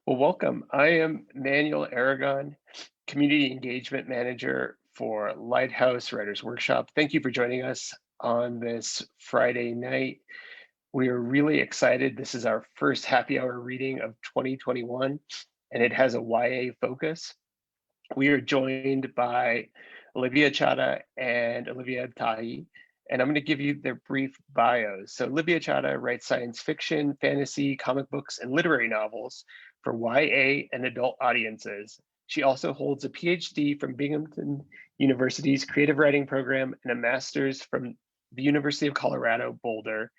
Well, welcome. I am Manuel Aragon, Community Engagement Manager for Lighthouse Writers Workshop. Thank you for joining us on this Friday night. We are really excited. This is our first happy hour reading of 2021, and it has a YA focus. We are joined by Olivia Chadha and Olivia Abtahi, and I'm going to give you their brief bios. So Olivia Chadha writes science fiction, fantasy, comic books, and literary novels for YA and adult audiences. She also holds a PhD from Binghamton University's creative writing program and a master's from the University of Colorado, Boulder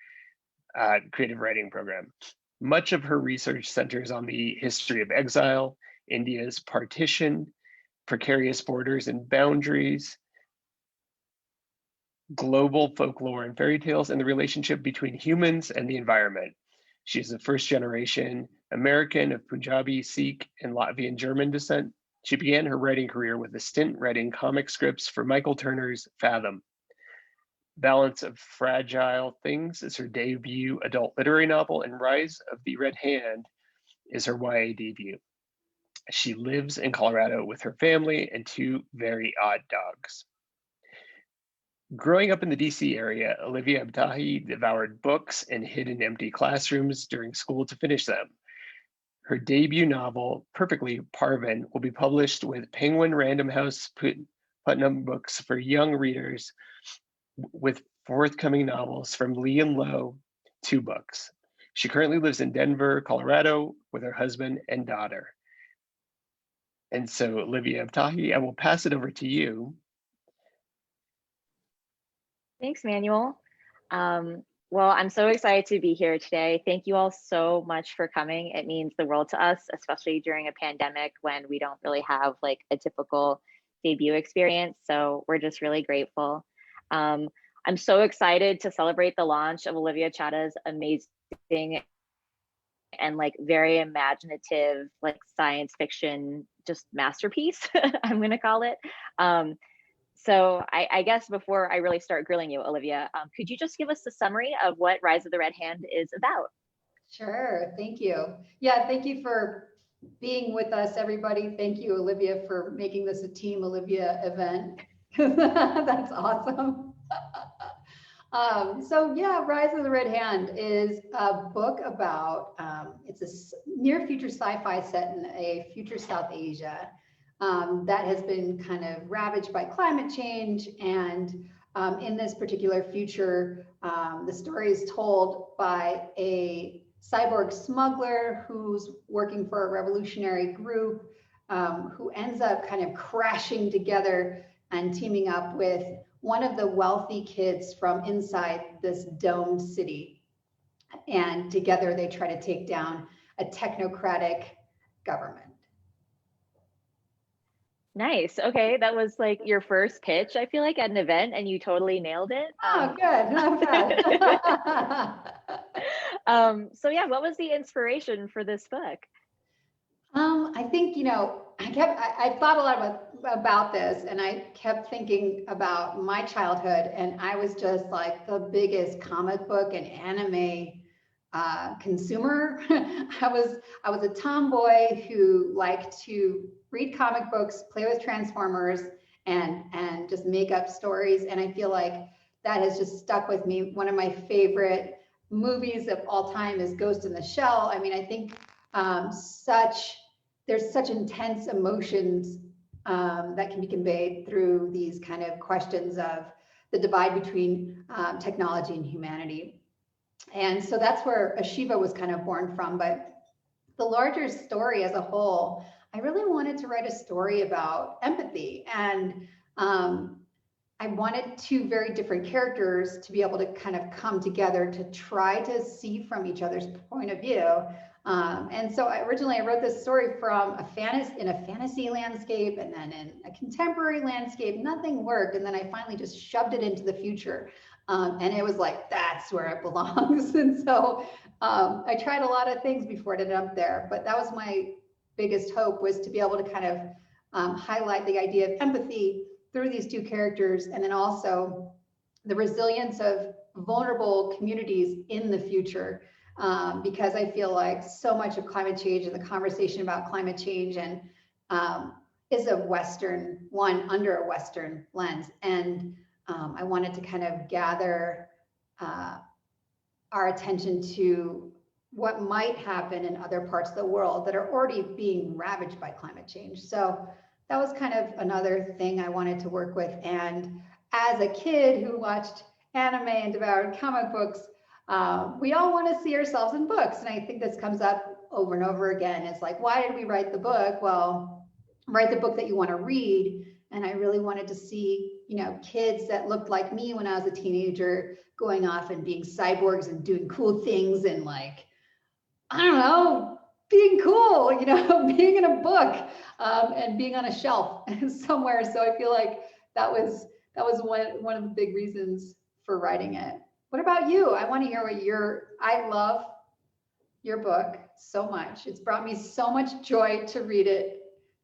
creative writing program. Much of her research centers on the history of exile, India's partition, precarious borders and boundaries, global folklore and fairy tales, and the relationship between humans and the environment. She is a first generation American of Punjabi, Sikh, and Latvian German descent. She began her writing career with a stint writing comic scripts for Michael Turner's Fathom. Balance of Fragile Things is her debut adult literary novel, and Rise of the Red Hand is her YA debut. She lives in Colorado with her family and two very odd dogs. Growing up in the DC area, Olivia Abtahi devoured books and hid in empty classrooms during school to finish them. Her debut novel, Perfectly Parvin, will be published with Penguin Random House Putnam Books for young readers, with forthcoming novels from Lee and Low, 2 books. She currently lives in Denver, Colorado, with her husband and daughter. And so, Olivia Abtahi, I will pass it over to you. Thanks, Manuel. Well, I'm so excited to be here today. Thank you all so much for coming. It means the world to us, especially during a pandemic when we don't really have like a typical debut experience. So we're just really grateful. I'm so excited to celebrate the launch of Olivia Chadha's amazing and like very imaginative like science fiction just masterpiece, I'm gonna call it. So I guess before I really start grilling you, Olivia, could you just give us a summary of what Rise of the Red Hand is about? Sure, thank you. Yeah, thank you for being with us, everybody. Thank you, Olivia, for making this a Team Olivia event. That's awesome. So yeah, Rise of the Red Hand is a book about, it's a near future sci-fi set in a future South Asia that has been kind of ravaged by climate change. And in this particular future, the story is told by a cyborg smuggler who's working for a revolutionary group who ends up kind of crashing together and teaming up with one of the wealthy kids from inside this domed city. And together they try to take down a technocratic government. Nice. Okay, that was like your first pitch, I feel like, at an event, and you totally nailed it. Oh, good. Not bad. So yeah, what was the inspiration for this book? I think, I thought a lot about this, and I kept thinking about my childhood, and I was just like the biggest comic book and anime consumer. I was a tomboy who liked to read comic books, play with Transformers, and just make up stories. And I feel like that has just stuck with me. One of my favorite movies of all time is Ghost in the Shell. I mean, I think there's such intense emotions that can be conveyed through these kind of questions of the divide between technology and humanity. And so that's where Ashiva was kind of born from. But the larger story as a whole, I really wanted to write a story about empathy. And I wanted two very different characters to be able to kind of come together to try to see from each other's point of view. And so originally I wrote this story from in a fantasy landscape, and then in a contemporary landscape. Nothing worked. And then I finally just shoved it into the future. And it was like, that's where it belongs. And so I tried a lot of things before it ended up there, but that was my biggest hope, was to be able to kind of highlight the idea of empathy through these two characters, and then also the resilience of vulnerable communities in the future. because I feel like so much of climate change and the conversation about climate change and is a Western one under a Western lens. And I wanted to kind of gather our attention to what might happen in other parts of the world that are already being ravaged by climate change. So that was kind of another thing I wanted to work with. And as a kid who watched anime and devoured comic books, we all want to see ourselves in books. And I think this comes up over and over again. It's like, why did we write the book? Well, write the book that you want to read. And I really wanted to see, you know, kids that looked like me when I was a teenager going off and being cyborgs and doing cool things and like, I don't know, being cool, you know, being in a book and being on a shelf somewhere. So I feel like that was one of the big reasons for writing it. What about you? I want to hear what I love your book so much. It's brought me so much joy to read it.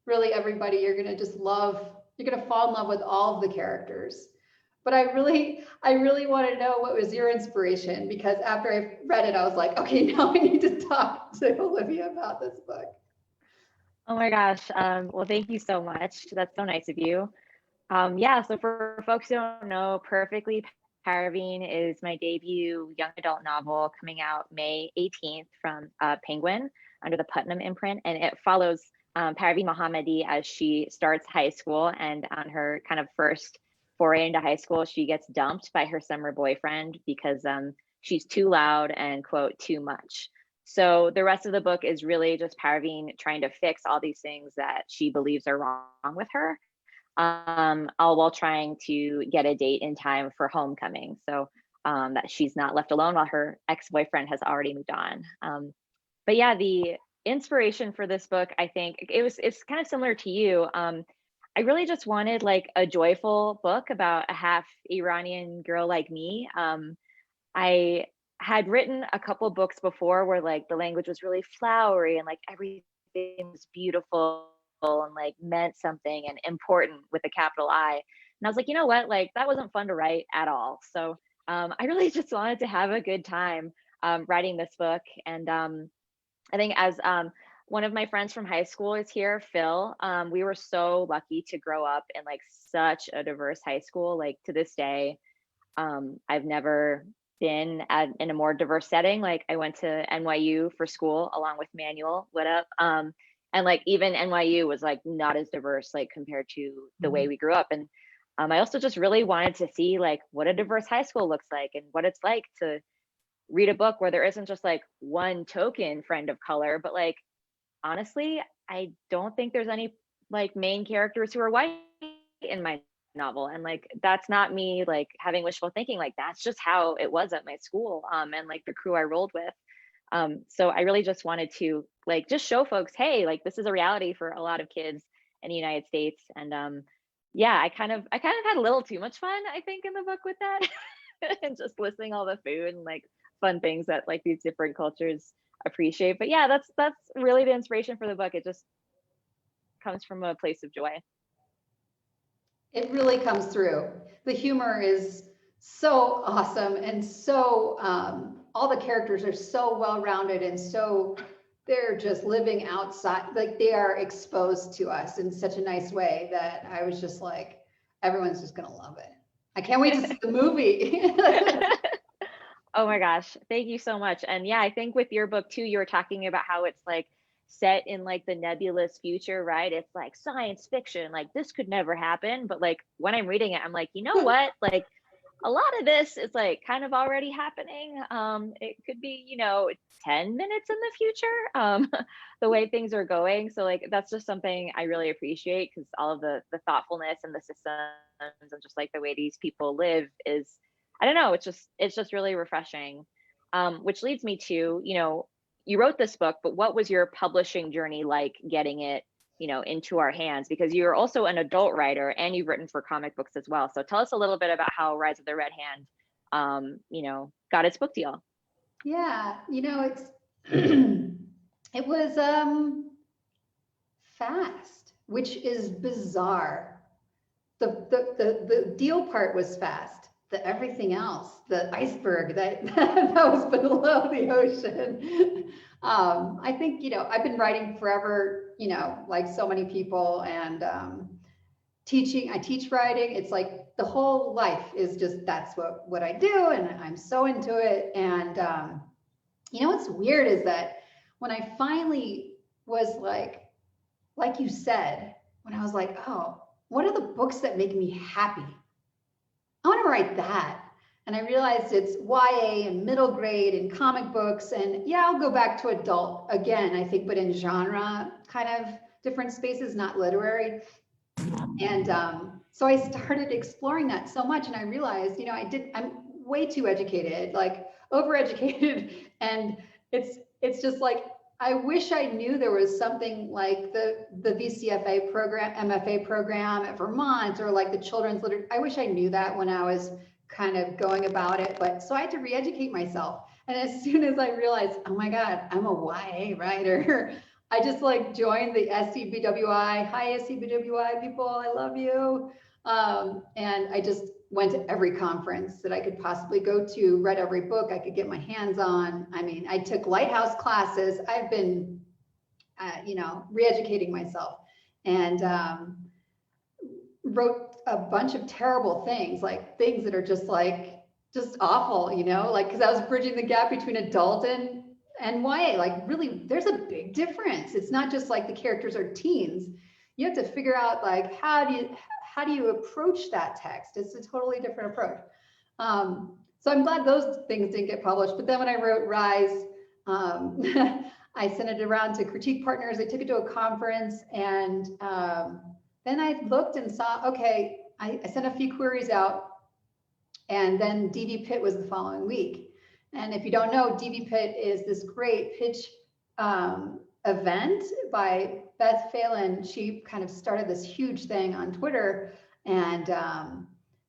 Really, everybody, you're going to fall in love with all of the characters. But I really want to know what was your inspiration, because after I read it, I was like, okay, now I need to talk to Olivia about this book. Oh my gosh. Well, thank you so much. That's so nice of you. Yeah, so for folks who don't know, Perfectly Paravine is my debut young adult novel coming out May 18th from Penguin under the Putnam imprint. And it follows Paravine Mohammadi as she starts high school, and on her kind of first foray into high school, she gets dumped by her summer boyfriend because she's too loud and, quote, too much. So the rest of the book is really just Paravine trying to fix all these things that she believes are wrong with her, all while trying to get a date in time for homecoming, so that she's not left alone while her ex-boyfriend has already moved on. But yeah, the inspiration for this book, I think it's kind of similar to you. I really just wanted like a joyful book about a half Iranian girl like me. I had written a couple books before where like the language was really flowery and like everything was beautiful and like meant something and important with a capital I. And I was like, you know what, like that wasn't fun to write at all. So I really just wanted to have a good time writing this book. And I think as one of my friends from high school is here, Phil. We were so lucky to grow up in like such a diverse high school. Like to this day, I've never been in a more diverse setting. Like I went to NYU for school along with Manuel. What up? And like even NYU was like not as diverse like compared to the way we grew up. And I also just really wanted to see like what a diverse high school looks like and what it's like to read a book where there isn't just like one token friend of color, but like honestly, I don't think there's any like main characters who are white in my novel. And like that's not me like having wishful thinking, like that's just how it was at my school and like the crew I rolled with. So I really just wanted to like just show folks, hey, like this is a reality for a lot of kids in the United States. And yeah, I kind of had a little too much fun, I think, in the book with that. And just listing all the food and like fun things that like these different cultures appreciate. But yeah, that's really the inspiration for the book. It just comes from a place of joy. It really comes through. The humor is so awesome, and so all the characters are so well-rounded, and so they're just living outside, like they are exposed to us in such a nice way that I was just like, everyone's just gonna love it. I can't wait to see the movie. Oh my gosh, thank you so much. And yeah, I think with your book too, you were talking about how it's like set in like the nebulous future, right? It's like science fiction, like this could never happen. But like when I'm reading it, I'm like, you know what? Like a lot of this is like kind of already happening. It could be, 10 minutes in the future, the way things are going. So like that's just something I really appreciate, because all of the thoughtfulness and the systems and just like the way these people live is, I don't know, it's just really refreshing. Which leads me to, you wrote this book, but what was your publishing journey like getting it, into our hands? Because you're also an adult writer and you've written for comic books as well. So tell us a little bit about how Rise of the Red Hand, got its book deal. Yeah, it's it was fast, which is bizarre. The deal part was fast. the everything else, the iceberg that that was below the ocean. I think, I've been writing forever, like so many people, and I teach writing. It's like the whole life is just, that's what I do, and I'm so into it. And what's weird is that when I finally was like you said, when I was like, oh, what are the books that make me happy? I want to write that. And I realized it's YA and middle grade and comic books. And yeah, I'll go back to adult again, I think, but in genre kind of different spaces, not literary. And so I started exploring that so much. And I realized, I'm way too educated, like overeducated. And it's just like, I wish I knew there was something like the VCFA program, MFA program at Vermont, or like the children's literature. I wish I knew that when I was kind of going about it. But so I had to re-educate myself. And as soon as I realized, oh my God, I'm a YA writer, I just like joined the SCBWI. Hi, SCBWI people, I love you. And I just went to every conference that I could possibly go to, read every book I could get my hands on. I mean, I took Lighthouse classes. I've been, re-educating myself, and wrote a bunch of terrible things, like things that are just awful, because I was bridging the gap between adult and YA. Like, really, there's a big difference. It's not just like the characters are teens. You have to figure out like, how do you approach that text? It's a totally different approach. So I'm glad those things didn't get published. But then when I wrote Rise, I sent it around to critique partners. I took it to a conference, and then I looked and saw, okay, I sent a few queries out, and then DV Pit was the following week. And if you don't know, DV Pit is this great pitch event by Beth Phelan. She kind of started this huge thing on Twitter. And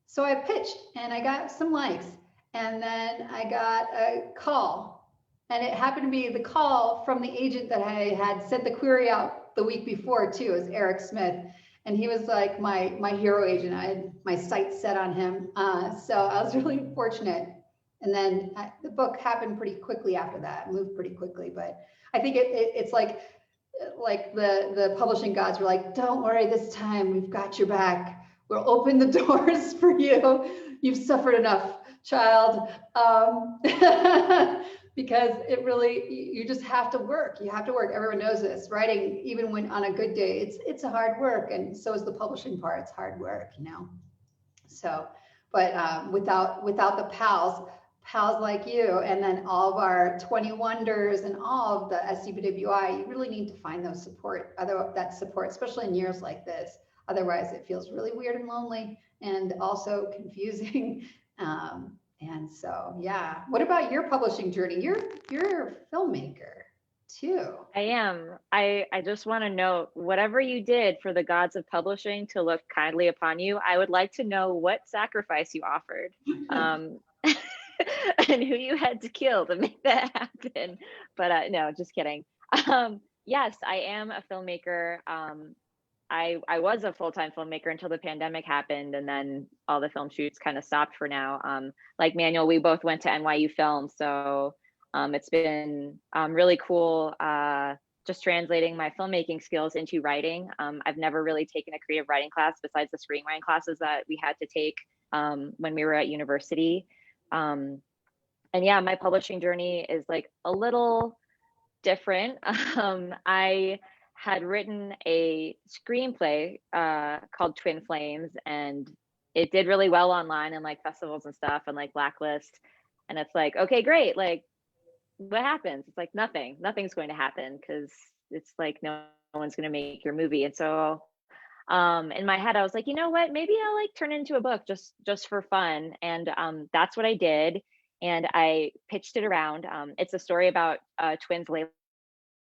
so I pitched, and I got some likes. And then I got a call. And it happened to be the call from the agent that I had sent the query out the week before too. It was Eric Smith. And he was like my hero agent. I had my sights set on him. So I was really fortunate. And then the book happened pretty quickly after that, moved pretty quickly. But I think it's like the publishing gods were like, don't worry, this time we've got your back. We'll open the doors for you. You've suffered enough, child. Because it really, you just have to work. You have to work. Everyone knows this. Writing, even when on a good day, it's a hard work. And so is the publishing part. It's hard work, So, but without the pals like you, and then all of our 20 Wonders and all of the SCBWI, you really need to find that support, especially in years like this. Otherwise, it feels really weird and lonely, and also confusing. And so, yeah. What about your publishing journey? You're a filmmaker too. I am. I just want to note, whatever you did for the gods of publishing to look kindly upon you, I would like to know what sacrifice you offered. And who you had to kill to make that happen. But no, just kidding. Yes, I am a filmmaker. I was a full-time filmmaker until the pandemic happened, and then all the film shoots kind of stopped for now. Like Manuel, we both went to NYU Film, so it's been really cool just translating my filmmaking skills into writing. I've never really taken a creative writing class besides the screenwriting classes that we had to take when we were at university. And yeah, my publishing journey is like a little different. I had written a screenplay called Twin Flames, and it did really well online and like festivals and stuff and like Blacklist. And it's like, okay, great. Like, what happens? It's like nothing's going to happen, because it's like no one's going to make your movie. And so in my head, I was like, you know what, maybe I'll like turn it into a book just for fun. And that's what I did. And I pitched it around. It's a story about twins, Layla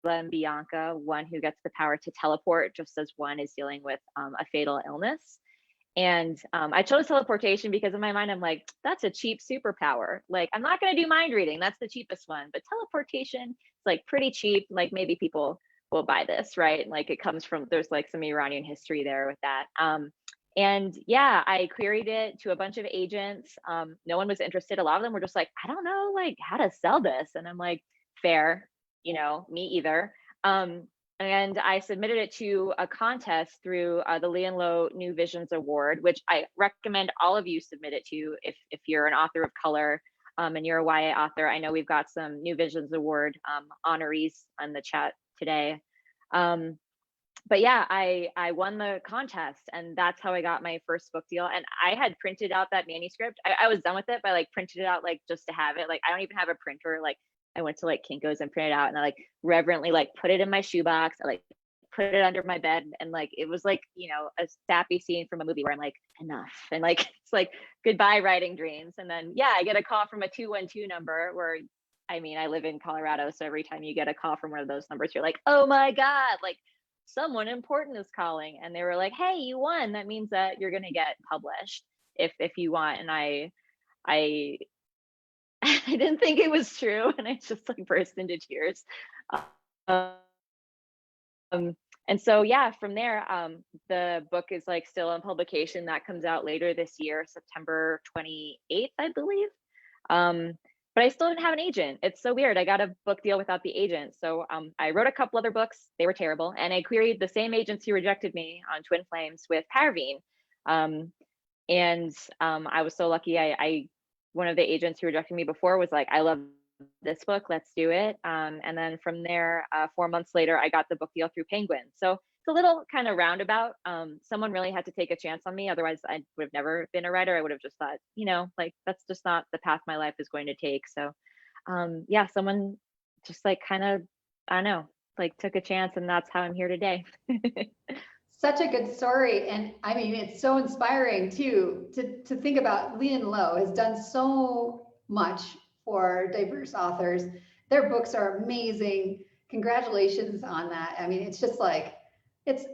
and Bianca, one who gets the power to teleport just as one is dealing with a fatal illness. And I chose teleportation because in my mind, I'm like, that's a cheap superpower. Like, I'm not going to do mind reading. That's the cheapest one. But teleportation is like pretty cheap. Like, maybe people will buy this, right? Like, it comes from, there's like some Iranian history there with that. And yeah, I queried it to a bunch of agents. No one was interested. A lot of them were just like, I don't know, like how to sell this. And I'm like, fair, me either. And I submitted it to a contest through the Lee and Low New Visions Award, which I recommend all of you submit it to if you're an author of color and you're a YA author. I know we've got some New Visions Award honorees on the chat today. But yeah, I won the contest, and that's how I got my first book deal. And I had printed out that manuscript. I was done with it, but I like printed it out like just to have it. Like I don't even have a printer. Like I went to like Kinko's and printed it out, and I like reverently like put it in my shoebox. I like put it under my bed, and like it was like a sappy scene from a movie where I'm like enough, and like it's like goodbye writing dreams. And then yeah, I get a call from a 212 number where I live in Colorado, so every time you get a call from one of those numbers, you're like, oh my god, like someone important is calling. And they were like, hey, you won, that means that you're going to get published if you want. And I didn't think it was true, and I just like burst into tears. And so yeah, from there the book is like still in publication. That comes out later this year, September 28th, I believe. But I still didn't have an agent. It's so weird. I got a book deal without the agent. So I wrote a couple other books. They were terrible. And I queried the same agents who rejected me on Twin Flames with Paraveen. I was so lucky. One of the agents who rejected me before was like, I love this book, let's do it. And then from there, 4 months later, I got the book deal through Penguin. So it's a little kind of roundabout. Someone really had to take a chance on me. Otherwise, I would have never been a writer. I would have just thought, like that's just not the path my life is going to take. So yeah, someone just like kind of, I don't know, like took a chance, and that's how I'm here today. Such a good story. And I mean, it's so inspiring too, to think about. Lee and Low has done so much for diverse authors. Their books are amazing. Congratulations on that. I mean, it's just like, that's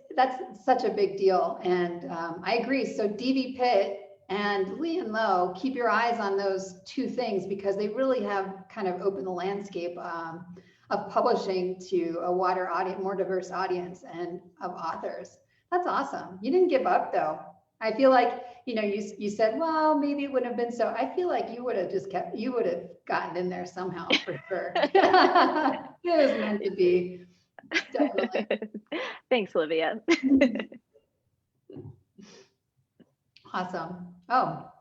such a big deal. And I agree. So D.V. Pitt and Lee and Low, keep your eyes on those two things, because they really have kind of opened the landscape of publishing to a wider audience, more diverse audience and of authors. That's awesome. You didn't give up though. I feel like, you said, well, maybe it wouldn't have been so. I feel like you would have gotten in there somehow for sure. It was meant to be. Definitely. Thanks, Olivia. Awesome. Oh,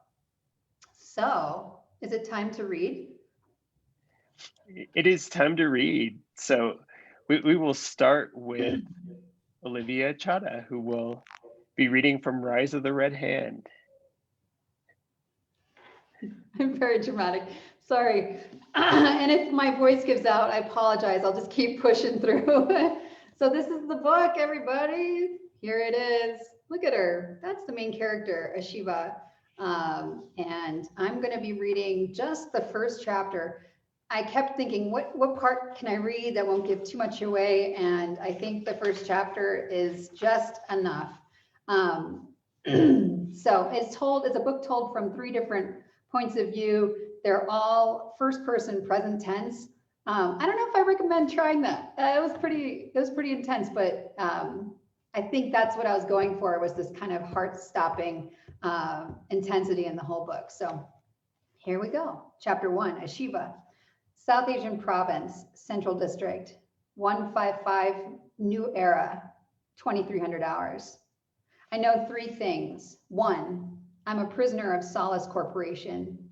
so is it time to read? It is time to read. So we will start with Olivia Chadha, who will be reading from Rise of the Red Hand. I'm very dramatic. Sorry. And if my voice gives out, I apologize. I'll just keep pushing through. So this is the book, everybody. Here it is. Look at her. That's the main character, Ashiva. And I'm going to be reading just the first chapter. I kept thinking, what part can I read that won't give too much away? And I think the first chapter is just enough. So it's a book told from 3 different points of view. They're all first person present tense. I don't know if I recommend trying that. It was pretty intense, but I think that's what I was going for, was this kind of heart-stopping intensity in the whole book. So here we go. Chapter 1, Ashiva. South Asian Province, Central District, 155 New Era, 2300 hours. I know 3 things. 1, I'm a prisoner of Solace Corporation.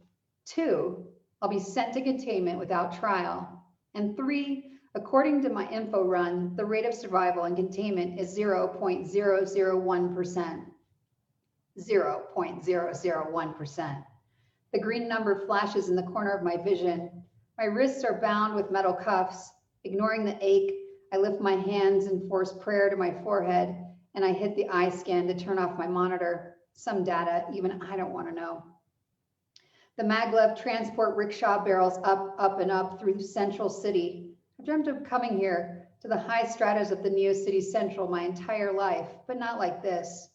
2, I'll be sent to containment without trial. And 3, according to my info run, the rate of survival in containment is 0.001%. 0.001%. The green number flashes in the corner of my vision. My wrists are bound with metal cuffs. Ignoring the ache, I lift my hands and force prayer to my forehead, and I hit the eye scan to turn off my monitor. Some data even I don't want to know. The maglev transport rickshaw barrels up and up through Central City. I dreamt of coming here to the high stratas of the Neo City Central my entire life, but not like this.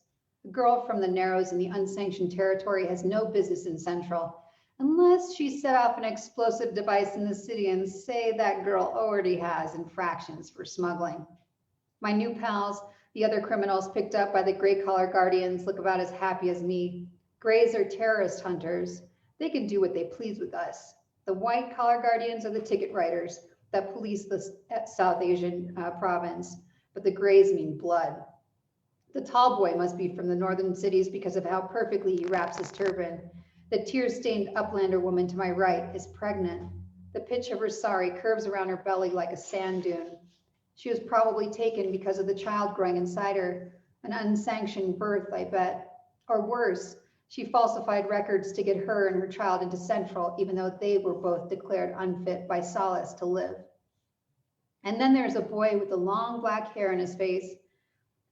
The girl from the Narrows in the unsanctioned territory has no business in Central, unless she set off an explosive device in the city, and say that girl already has infractions for smuggling. My new pals The other criminals picked up by the gray collar guardians look about as happy as me. Grays are terrorist hunters. They can do what they please with us. The white collar guardians are the ticket writers that police the South Asian province, but the grays mean blood. The tall boy must be from the northern cities because of how perfectly he wraps his turban. The tear-stained uplander woman to my right is pregnant. The pitch of her sari curves around her belly like a sand dune. She was probably taken because of the child growing inside her, an unsanctioned birth, I bet. Or worse, she falsified records to get her and her child into Central, even though they were both declared unfit by Solace to live. And then there's a boy with the long black hair in his face.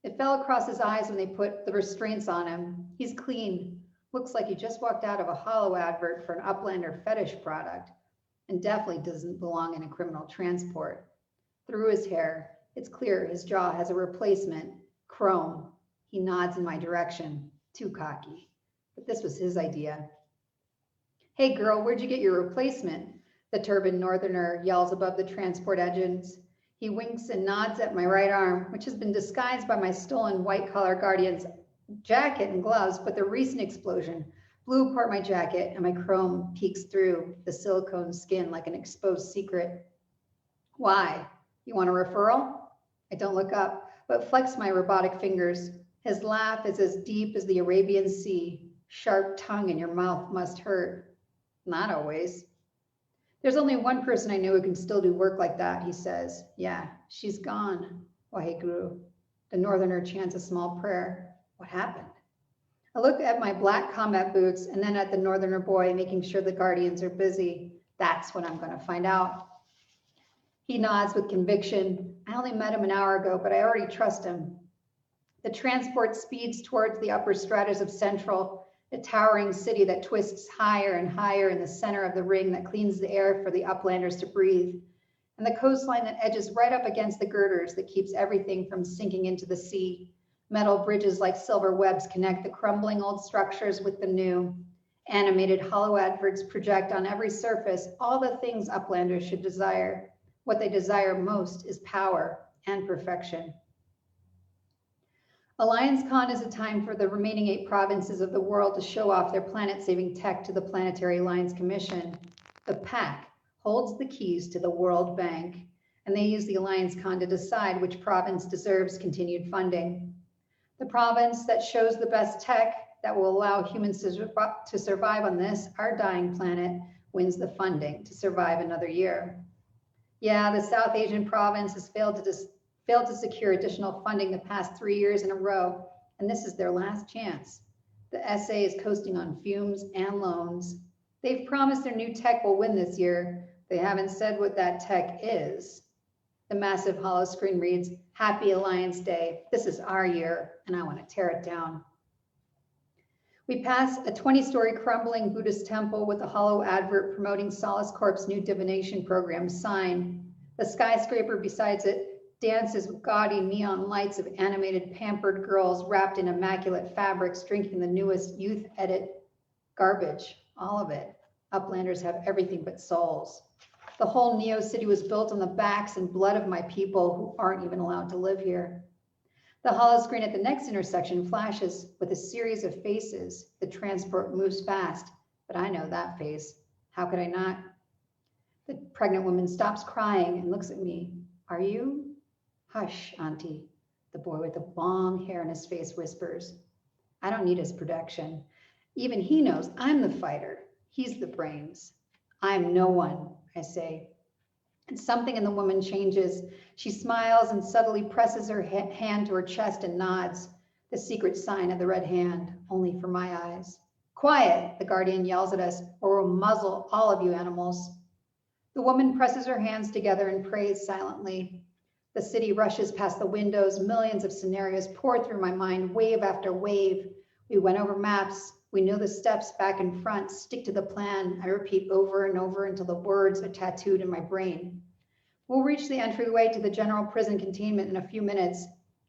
It fell across his eyes when they put the restraints on him. He's clean. Looks like he just walked out of a hollow advert for an uplander fetish product, and definitely doesn't belong in a criminal transport. Through his hair, it's clear his jaw has a replacement, chrome. He nods in my direction, too cocky. But this was his idea. Hey girl, where'd you get your replacement? The turbaned northerner yells above the transport engines. He winks and nods at my right arm, which has been disguised by my stolen white-collar guardian's jacket and gloves, but the recent explosion blew apart my jacket and my chrome peeks through the silicone skin like an exposed secret. Why? You want a referral? I don't look up, but flex my robotic fingers. His laugh is as deep as the Arabian Sea. Sharp tongue in your mouth must hurt. Not always. There's only one person I know who can still do work like that, he says. Yeah, she's gone. Waheguru. The northerner chants a small prayer. What happened? I look at my black combat boots and then at the northerner boy, making sure the guardians are busy. That's what I'm going to find out. He nods with conviction. I only met him an hour ago, but I already trust him. The transport speeds towards the upper stratas of Central, a towering city that twists higher and higher in the center of the ring that cleans the air for the uplanders to breathe, and the coastline that edges right up against the girders that keeps everything from sinking into the sea. Metal bridges like silver webs connect the crumbling old structures with the new. Animated hollow adverts project on every surface all the things uplanders should desire. What they desire most is power and perfection. Alliance Con is a time for the remaining 8 provinces of the world to show off their planet-saving tech to the Planetary Alliance Commission. The PAC holds the keys to the World Bank, and they use the Alliance Con to decide which province deserves continued funding. The province that shows the best tech that will allow humans to survive on this, our dying planet, wins the funding to survive another year. Yeah, the South Asian province has failed to secure additional funding the past 3 years in a row, and this is their last chance. The SA is coasting on fumes and loans. They've promised their new tech will win this year. They haven't said what that tech is. The massive hollow screen reads, Happy Alliance Day. This is our year, and I want to tear it down. We pass a 20-story crumbling Buddhist temple with a hollow advert promoting Solace Corp's new divination program sign. The skyscraper besides it dances with gaudy neon lights of animated pampered girls wrapped in immaculate fabrics drinking the newest youth edit garbage, all of it. Uplanders have everything but souls. The whole Neo City was built on the backs and blood of my people who aren't even allowed to live here. The hollow screen at the next intersection flashes with a series of faces. The transport moves fast, but I know that face. How could I not? The pregnant woman stops crying and looks at me. Are you? Hush, Auntie. The boy with the long hair in his face whispers. I don't need his protection. Even he knows I'm the fighter. He's the brains. I'm no one, I say. And something in the woman changes. She smiles and subtly presses her hand to her chest and nods, the secret sign of the red hand, only for my eyes. Quiet, the guardian yells at us, or we'll muzzle all of you animals. The woman presses her hands together and prays silently. The city rushes past the windows. Millions of scenarios pour through my mind, wave after wave. We went over maps. We know the steps back and front. Stick to the plan. I repeat over and over until the words are tattooed in my brain. We'll reach the entryway to the general prison containment in a few minutes,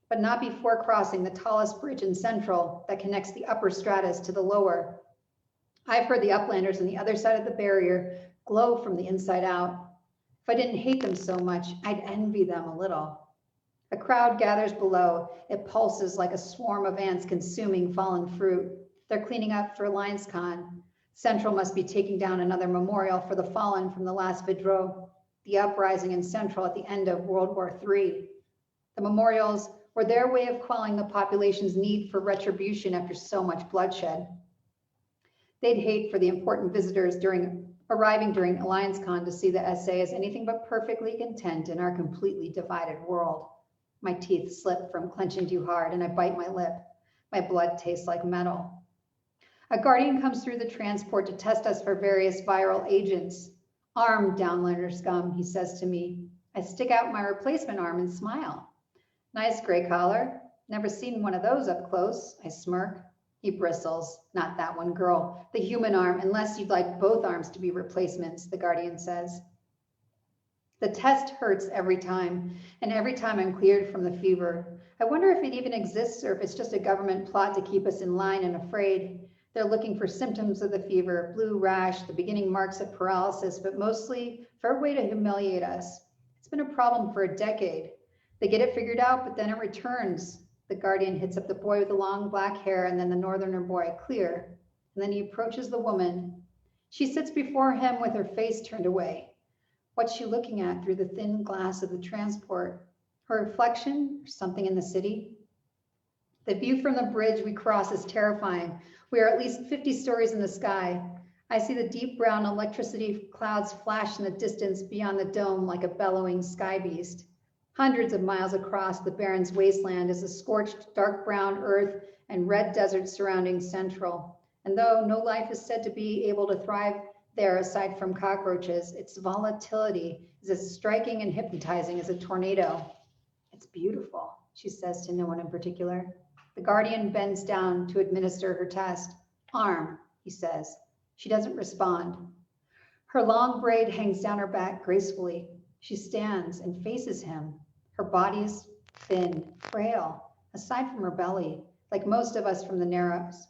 but not before crossing the tallest bridge in Central that connects the upper stratas to the lower. I've heard the uplanders on the other side of the barrier glow from the inside out. If I didn't hate them so much, I'd envy them a little. A crowd gathers below. It pulses like a swarm of ants consuming fallen fruit. They're cleaning up for LionsCon. Central must be taking down another memorial for the fallen from the last Vidro, the uprising in Central at the end of World War III. The memorials were their way of quelling the population's need for retribution after so much bloodshed. They'd hate for the important visitors arriving during LionsCon to see the essay as anything but perfectly content in our completely divided world. My teeth slip from clenching too hard and I bite my lip. My blood tastes like metal. A guardian comes through the transport to test us for various viral agents. Arm, downlander scum, he says to me. I stick out my replacement arm and smile. Nice gray collar. Never seen one of those up close, I smirk. He bristles. Not that one, girl. The human arm, unless you'd like both arms to be replacements, the guardian says. The test hurts every time, and every time I'm cleared from the fever. I wonder if it even exists or if it's just a government plot to keep us in line and afraid. They're looking for symptoms of the fever, blue rash, the beginning marks of paralysis, but mostly for a way to humiliate us. It's been a problem for a decade. They get it figured out, but then it returns. The guardian hits up the boy with the long black hair and then the northerner boy, clear. And then he approaches the woman. She sits before him with her face turned away. What's she looking at through the thin glass of the transport? Her reflection or something in the city? The view from the bridge we cross is terrifying. We are at least 50 stories in the sky. I see the deep brown electricity clouds flash in the distance beyond the dome like a bellowing sky beast. Hundreds of miles across the Barrens wasteland is a scorched dark brown earth and red desert surrounding Central. And though no life is said to be able to thrive there aside from cockroaches, its volatility is as striking and hypnotizing as a tornado. It's beautiful, she says to no one in particular. The guardian bends down to administer her test. Arm, he says. She doesn't respond. Her long braid hangs down her back gracefully. She stands and faces him. Her body is thin, frail, aside from her belly, like most of us from the Narrows.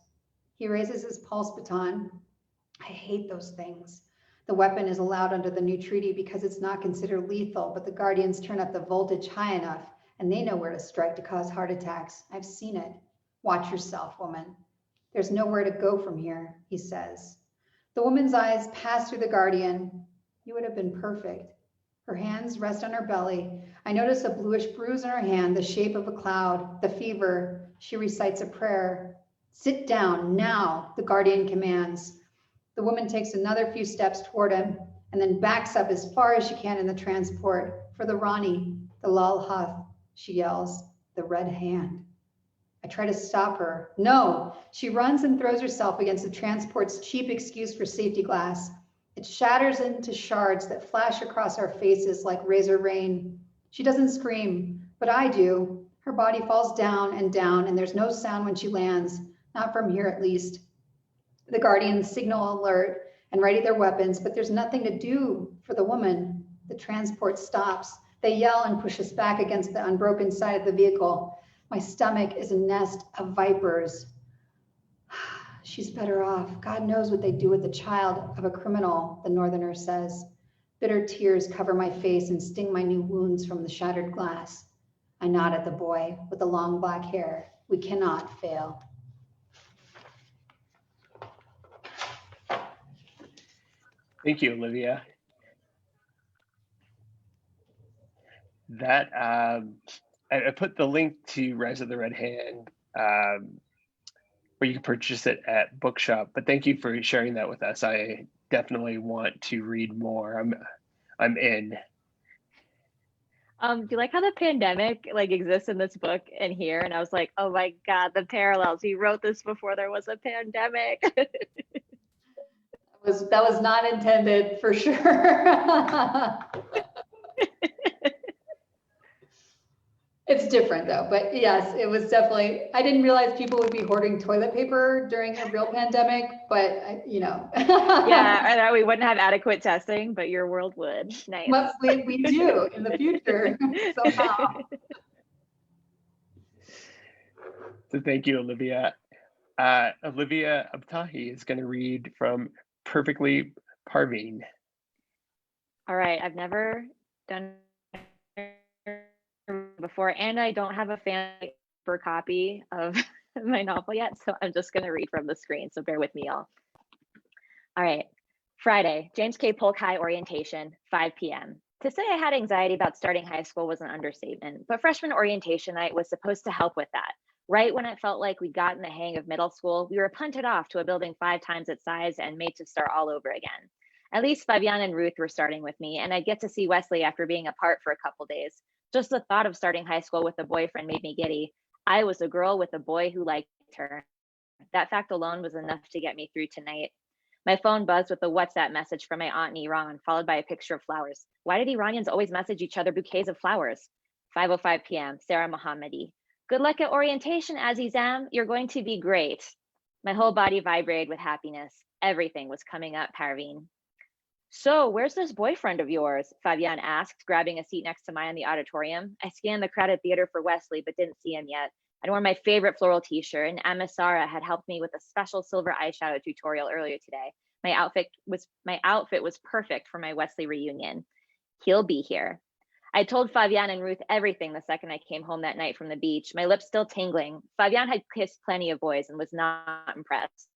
He raises his pulse baton. I hate those things. The weapon is allowed under the new treaty because it's not considered lethal, but the guardians turn up the voltage high enough and they know where to strike to cause heart attacks. I've seen it. Watch yourself, woman. There's nowhere to go from here, he says. The woman's eyes pass through the guardian. You would have been perfect. Her hands rest on her belly. I notice a bluish bruise on her hand, the shape of a cloud, the fever. She recites a prayer. Sit down now, the guardian commands. The woman takes another few steps toward him and then backs up as far as she can in the transport. For the Rani, the Lal Hath, she yells, the red hand. I try to stop her. No, she runs and throws herself against the transport's cheap excuse for safety glass. It shatters into shards that flash across our faces like razor rain. She doesn't scream, but I do. Her body falls down, and there's no sound when she lands, not from here at least. The guardians signal alert and ready their weapons, but there's nothing to do for the woman. The transport stops. They yell and push us back against the unbroken side of the vehicle. My stomach is a nest of vipers. She's better off. God knows what they do with the child of a criminal, the northerner says. Bitter tears cover my face and sting my new wounds from the shattered glass. I nod at the boy with the long black hair. We cannot fail. Thank you, Olivia. That I put the link to Rise of the Red Hand, where you can purchase it at Bookshop. But thank you for sharing that with us. I definitely want to read more. I'm in. Do you like how the pandemic exists in this book and here? And I was like, oh my God, the parallels. He wrote this before there was a pandemic. That was not intended for sure. It's different though, but yes, it was definitely, I didn't realize people would be hoarding toilet paper during a real pandemic, but Yeah, I know we wouldn't have adequate testing, but your world would. Nice. But we do in the future somehow. So thank you, Olivia. Olivia Abtahi is going to read from Perfectly Parveen. All right, I've never done before, and I don't have a fancy copy of my novel yet, so I'm just going to read from the screen, so bear with me, y'all. All right. Friday, James K. Polk High orientation, 5 p.m. To say I had anxiety about starting high school was an understatement, but freshman orientation night was supposed to help with that. Right when it felt like we'd gotten the hang of middle school, we were punted off to a building 5 times its size and made to start all over again. At least Fabian and Ruth were starting with me, and I'd get to see Wesley after being apart for a couple days. Just the thought of starting high school with a boyfriend made me giddy. I was a girl with a boy who liked her. That fact alone was enough to get me through tonight. My phone buzzed with a WhatsApp message from my aunt in Iran, followed by a picture of flowers. Why did Iranians always message each other bouquets of flowers? 5:05 p.m., Sarah Mohammadi. Good luck at orientation, Azizam. You're going to be great. My whole body vibrated with happiness. Everything was coming up, Parveen. So, where's this boyfriend of yours? Fabian asked, grabbing a seat next to mine in the auditorium. I scanned the crowded theater for Wesley, but didn't see him yet. I wore my favorite floral t-shirt, and Emma Sara had helped me with a special silver eyeshadow tutorial earlier today. My outfit was perfect for my Wesley reunion. He'll be here. I told Fabian and Ruth everything the second I came home that night from the beach, my lips still tingling. Fabian had kissed plenty of boys and was not impressed.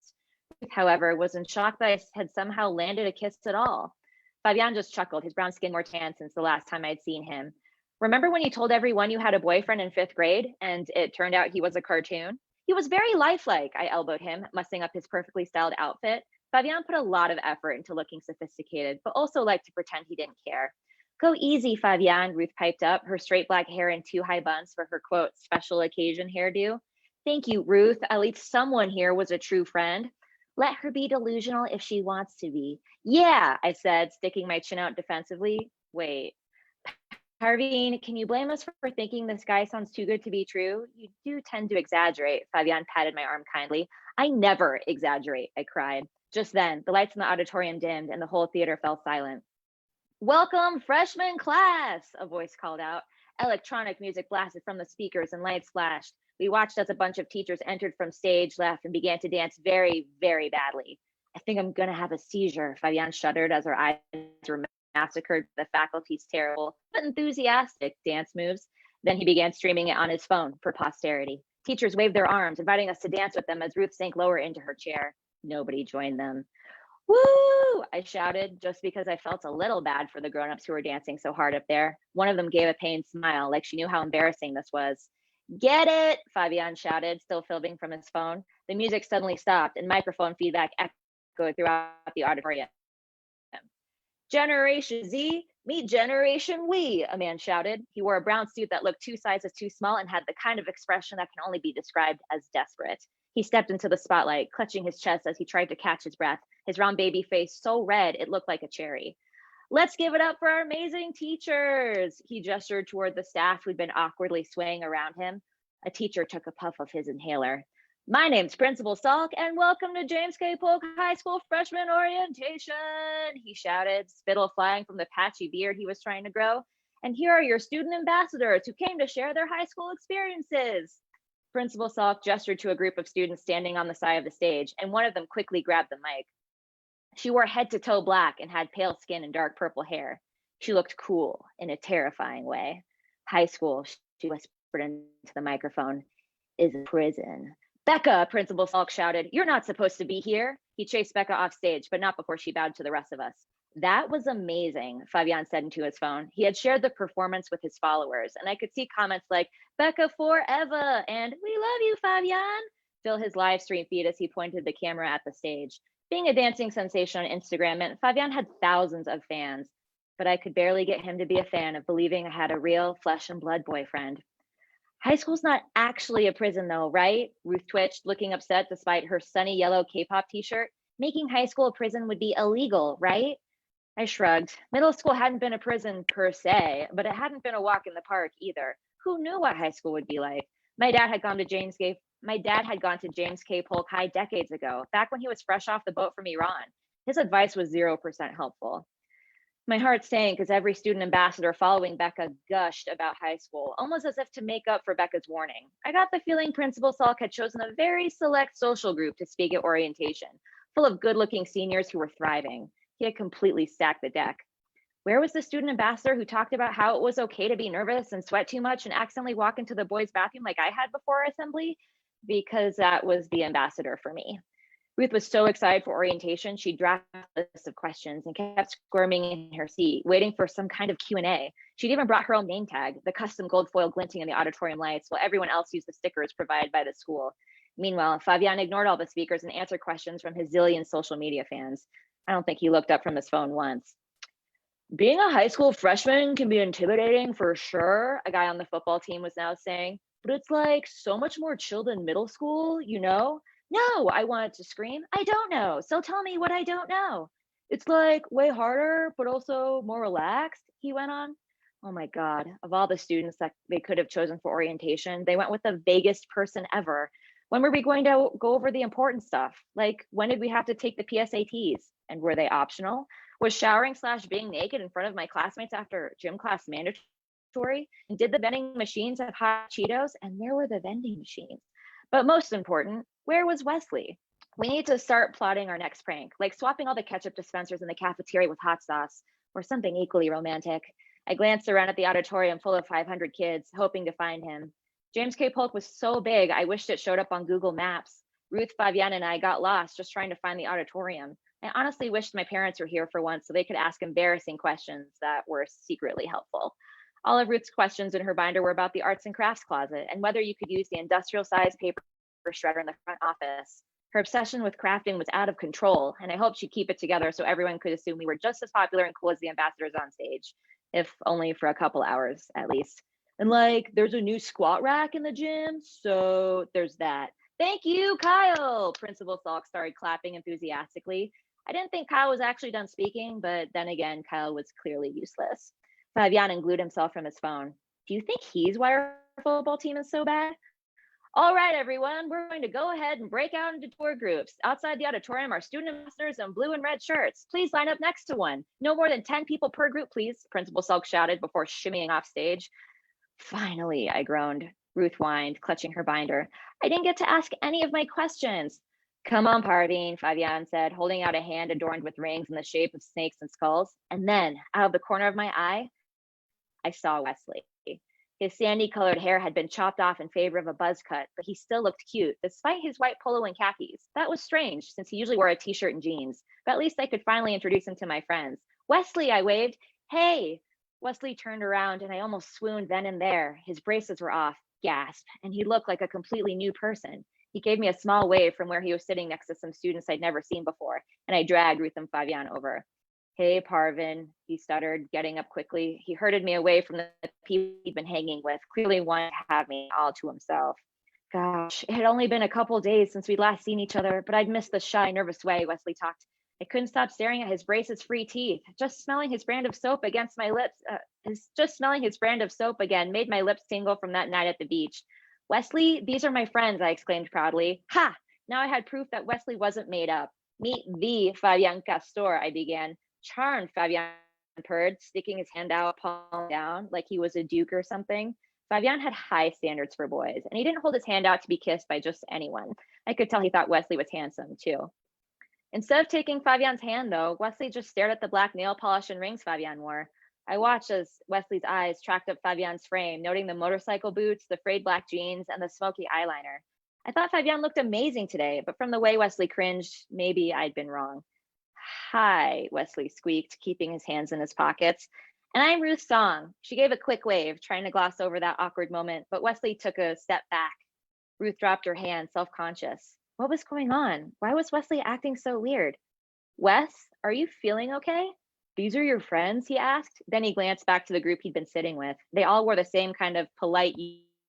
Ruth, however, was in shock that I had somehow landed a kiss at all. Fabian just chuckled, his brown skin more tan since the last time I'd seen him. Remember when you told everyone you had a boyfriend in 5th grade and it turned out he was a cartoon? He was very lifelike, I elbowed him, mussing up his perfectly styled outfit. Fabian put a lot of effort into looking sophisticated, but also liked to pretend he didn't care. Go easy, Fabian, Ruth piped up, her straight black hair in 2 high buns for her, quote, special occasion hairdo. Thank you, Ruth. At least someone here was a true friend. Let her be delusional if she wants to be. Yeah, I said, sticking my chin out defensively. Wait. Parveen, can you blame us for thinking this guy sounds too good to be true? You do tend to exaggerate. Fabian patted my arm kindly. I never exaggerate, I cried. Just then, the lights in the auditorium dimmed and the whole theater fell silent. Welcome, freshman class, a voice called out. Electronic music blasted from the speakers and lights flashed. We watched as a bunch of teachers entered from stage left and began to dance very, very badly. I think I'm gonna have a seizure, Fabian shuddered as her eyes were massacred by the faculty's terrible but enthusiastic dance moves. Then he began streaming it on his phone for posterity. Teachers waved their arms, inviting us to dance with them as Ruth sank lower into her chair. Nobody joined them. Woo! I shouted, just because I felt a little bad for the grown-ups who were dancing so hard up there. One of them gave a pained smile, like she knew how embarrassing this was. Get it, Fabian shouted, still filming from his phone. The music suddenly stopped, and microphone feedback echoed throughout the auditorium. Generation Z, meet Generation We, a man shouted. He wore a brown suit that looked 2 sizes too small and had the kind of expression that can only be described as desperate. He stepped into the spotlight, clutching his chest as he tried to catch his breath, his round baby face so red it looked like a cherry. Let's give it up for our amazing teachers. He gestured toward the staff who'd been awkwardly swaying around him. A teacher took a puff of his inhaler. My name's Principal Salk, and welcome to James K. Polk High School freshman orientation, he shouted, spittle flying from the patchy beard he was trying to grow. And here are your student ambassadors who came to share their high school experiences. Principal Salk gestured to a group of students standing on the side of the stage, and one of them quickly grabbed the mic. She wore head to toe black and had pale skin and dark purple hair. She looked cool in a terrifying way. High school, she whispered into the microphone, is a prison. Becca, Principal Salk shouted, you're not supposed to be here. He chased Becca off stage, but not before she bowed to the rest of us. That was amazing, Fabian said into his phone. He had shared the performance with his followers, and I could see comments like, Becca forever, and we love you, Fabian, fill his live stream feed as he pointed the camera at the stage. Being a dancing sensation on Instagram meant Fabian had thousands of fans, but I could barely get him to be a fan of believing I had a real flesh and blood boyfriend. High school's not actually a prison though, right? Ruth twitched, looking upset despite her sunny yellow K-pop t-shirt. Making high school a prison would be illegal, right? I shrugged. Middle school hadn't been a prison per se, but it hadn't been a walk in the park either. Who knew what high school would be like? My dad had gone to James K. Polk High decades ago, back when he was fresh off the boat from Iran. His advice was 0% helpful. My heart sank as every student ambassador following Becca gushed about high school, almost as if to make up for Becca's warning. I got the feeling Principal Salk had chosen a very select social group to speak at orientation, full of good-looking seniors who were thriving. He had completely stacked the deck. Where was the student ambassador who talked about how it was okay to be nervous and sweat too much and accidentally walk into the boys' bathroom like I had before assembly? Because that was the ambassador for me. Ruth was so excited for orientation, she drafted a list of questions and kept squirming in her seat, waiting for some kind of Q&A. She'd even brought her own name tag, the custom gold foil glinting in the auditorium lights, while everyone else used the stickers provided by the school. Meanwhile, Fabian ignored all the speakers and answered questions from his zillion social media fans. I don't think he looked up from his phone once. Being a high school freshman can be intimidating for sure, a guy on the football team was now saying, but it's like so much more chill than middle school, you know? No, I wanted to scream. I don't know. So tell me what I don't know. It's like way harder, but also more relaxed, he went on. Oh my God, of all the students that they could have chosen for orientation, they went with the vaguest person ever. When were we going to go over the important stuff? Like, when did we have to take the PSATs? And were they optional? Was showering / being naked in front of my classmates after gym class mandatory? And did the vending machines have hot Cheetos? And where were the vending machines? But most important, where was Wesley? We need to start plotting our next prank, like swapping all the ketchup dispensers in the cafeteria with hot sauce, or something equally romantic. I glanced around at the auditorium full of 500 kids, hoping to find him. James K. Polk was so big, I wished it showed up on Google Maps. Ruth, Fabian, and I got lost just trying to find the auditorium. I honestly wished my parents were here for once so they could ask embarrassing questions that were secretly helpful. All of Ruth's questions in her binder were about the arts and crafts closet and whether you could use the industrial-sized paper shredder in the front office. Her obsession with crafting was out of control, and I hoped she'd keep it together so everyone could assume we were just as popular and cool as the ambassadors on stage, if only for a couple hours at least. And like, there's a new squat rack in the gym, so there's that. Thank you, Kyle! Principal Salk started clapping enthusiastically. I didn't think Kyle was actually done speaking, but then again, Kyle was clearly useless. Fabian glued himself from his phone. Do you think he's why our football team is so bad? All right, everyone, we're going to go ahead and break out into tour groups. Outside the auditorium are student ambassadors in blue and red shirts. Please line up next to one. No more than 10 people per group, please, Principal Salk shouted before shimmying off stage. Finally, I groaned. Ruth whined, clutching her binder. I didn't get to ask any of my questions. Come on, Parveen, Fabian said, holding out a hand adorned with rings in the shape of snakes and skulls. And then, out of the corner of my eye, I saw Wesley. His sandy-colored hair had been chopped off in favor of a buzz cut, but he still looked cute, despite his white polo and khakis. That was strange, since he usually wore a t-shirt and jeans, but at least I could finally introduce him to my friends. Wesley, I waved. Hey! Wesley turned around, and I almost swooned then and there. His braces were off, gasp, and he looked like a completely new person. He gave me a small wave from where he was sitting next to some students I'd never seen before, and I dragged Ruth and Fabian over. Hey, Parvin, he stuttered, getting up quickly. He herded me away from the people he'd been hanging with, clearly wanting to have me all to himself. Gosh, it had only been a couple days since we'd last seen each other, but I'd missed the shy, nervous way Wesley talked. I couldn't stop staring at his braces-free teeth. Just smelling his brand of soap against my lips, just smelling his brand of soap again made my lips tingle from that night at the beach. Wesley, these are my friends, I exclaimed proudly. Ha! Now I had proof that Wesley wasn't made up. Meet the Fabian Castor, I began. Charmed, Fabian purred, sticking his hand out, palm down, like he was a duke or something. Fabian had high standards for boys, and he didn't hold his hand out to be kissed by just anyone. I could tell he thought Wesley was handsome, too. Instead of taking Fabian's hand, though, Wesley just stared at the black nail polish and rings Fabian wore. I watched as Wesley's eyes tracked up Fabian's frame, noting the motorcycle boots, the frayed black jeans, and the smoky eyeliner. I thought Fabian looked amazing today, but from the way Wesley cringed, maybe I'd been wrong. Hi, Wesley squeaked, keeping his hands in his pockets. And I'm Ruth Song. She gave a quick wave, trying to gloss over that awkward moment, but Wesley took a step back. Ruth dropped her hand, self-conscious. What was going on? Why was Wesley acting so weird? Wes, are you feeling okay? These are your friends, he asked. Then he glanced back to the group he'd been sitting with. They all wore the same kind of polite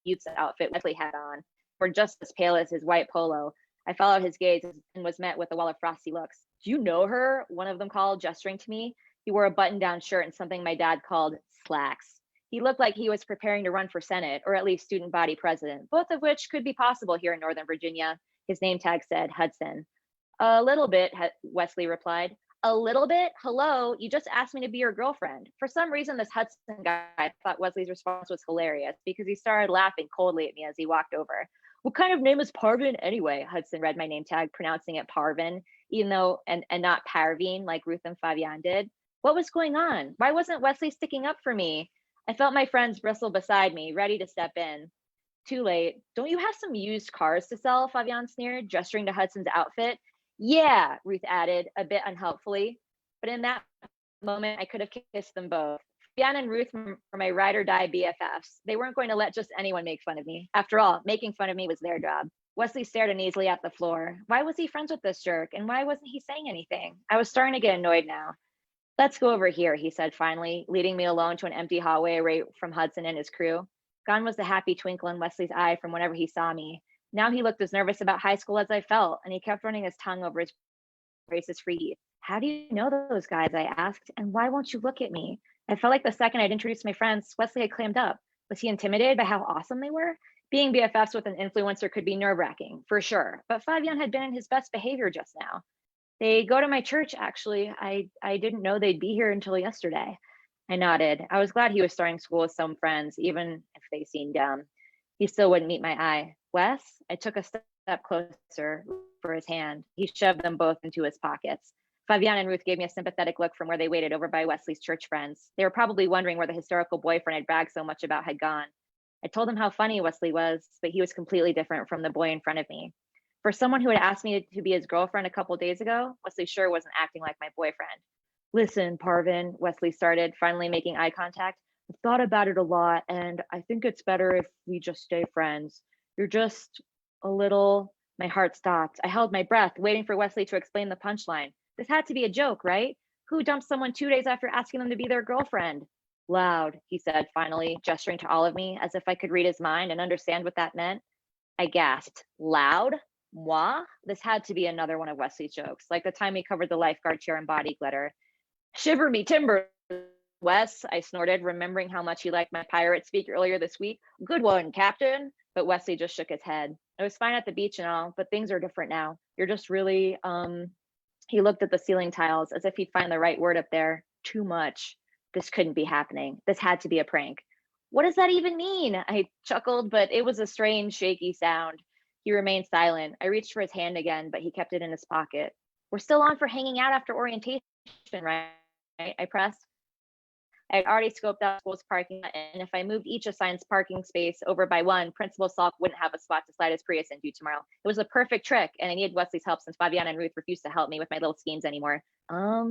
youth's outfit Wesley had on, were just as pale as his white polo. I followed his gaze and was met with a wall of frosty looks. Do you know her? One of them called, gesturing to me. He wore a button-down shirt and something my dad called slacks. He looked like he was preparing to run for Senate, or at least student body president, both of which could be possible here in Northern Virginia. His name tag said Hudson. A little bit, Wesley replied. A little bit? Hello, you just asked me to be your girlfriend. For some reason, this Hudson guy thought Wesley's response was hilarious because he started laughing coldly at me as he walked over. What kind of name is Parvin anyway? Hudson read my name tag, pronouncing it Parvin, even though, and not Parveen like Ruth and Fabian did. What was going on? Why wasn't Wesley sticking up for me? I felt my friends bristle beside me, ready to step in. Too late. Don't you have some used cars to sell? Fabian sneered, gesturing to Hudson's outfit. Yeah, Ruth added, a bit unhelpfully. But in that moment, I could have kissed them both. Fabian and Ruth were my ride or die BFFs. They weren't going to let just anyone make fun of me. After all, making fun of me was their job. Wesley stared uneasily at the floor. Why was he friends with this jerk? And why wasn't he saying anything? I was starting to get annoyed now. Let's go over here, he said finally, leading me alone to an empty hallway away from Hudson and his crew. Gone was the happy twinkle in Wesley's eye from whenever he saw me. Now he looked as nervous about high school as I felt, and he kept running his tongue over his braces free. How do you know those guys? I asked, and why won't you look at me? I felt like the second I'd introduced my friends, Wesley had clammed up. Was he intimidated by how awesome they were? Being BFFs with an influencer could be nerve-wracking, for sure, but Fabian had been in his best behavior just now. They go to my church, actually. I didn't know they'd be here until yesterday. I nodded. I was glad he was starting school with some friends, even if they seemed dumb. He still wouldn't meet my eye. Wes? I took a step closer for his hand. He shoved them both into his pockets. Fabian and Ruth gave me a sympathetic look from where they waited over by Wesley's church friends. They were probably wondering where the hysterical boyfriend I'd bragged so much about had gone. I told them how funny Wesley was, but he was completely different from the boy in front of me. For someone who had asked me to be his girlfriend a couple days ago, Wesley sure wasn't acting like my boyfriend. Listen, Parvin, Wesley started, finally making eye contact. I've thought about it a lot, and I think it's better if we just stay friends. You're just a little... My heart stopped. I held my breath, waiting for Wesley to explain the punchline. This had to be a joke, right? Who dumped someone 2 days after asking them to be their girlfriend? Loud, he said, finally, gesturing to all of me, as if I could read his mind and understand what that meant. I gasped. Loud? Moi? This had to be another one of Wesley's jokes, like the time he covered the lifeguard chair in body glitter. Shiver me timbers, Wes, I snorted, remembering how much he liked my pirate speak earlier this week. Good one, Captain. But Wesley just shook his head. I was fine at the beach and all, but things are different now. You're just really, he looked at the ceiling tiles as if he'd find the right word up there. Too much. This couldn't be happening. This had to be a prank. What does that even mean? I chuckled, but it was a strange, shaky sound. He remained silent. I reached for his hand again, but he kept it in his pocket. We're still on for hanging out after orientation, right? I pressed. I had already scoped out school's parking lot, and if I moved each assigned parking space over by one, Principal Salk wouldn't have a spot to slide his Prius into tomorrow. It was a perfect trick, and I needed Wesley's help since Fabiana and Ruth refused to help me with my little schemes anymore.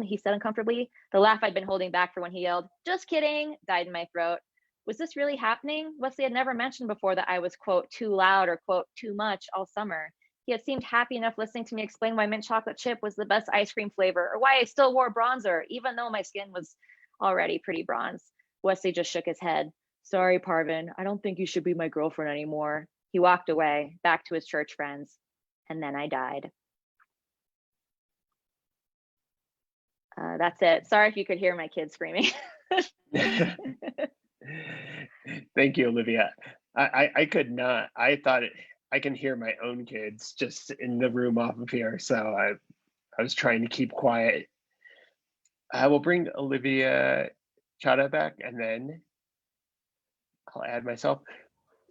He said uncomfortably. The laugh I'd been holding back for when he yelled, "Just kidding," died in my throat. Was this really happening? Wesley had never mentioned before that I was, quote, too loud or, quote, too much all summer. He had seemed happy enough listening to me explain why mint chocolate chip was the best ice cream flavor, or why I still wore bronzer, even though my skin was already pretty bronze. Wesley just shook his head. Sorry, Parvin, I don't think you should be my girlfriend anymore. He walked away, back to his church friends, and then I died. That's it. Sorry if you could hear my kids screaming. Thank you, Olivia. I could not. I thought I can hear my own kids just in the room off of here, so I was trying to keep quiet. I will bring Olivia Chadha back, and then I'll add myself.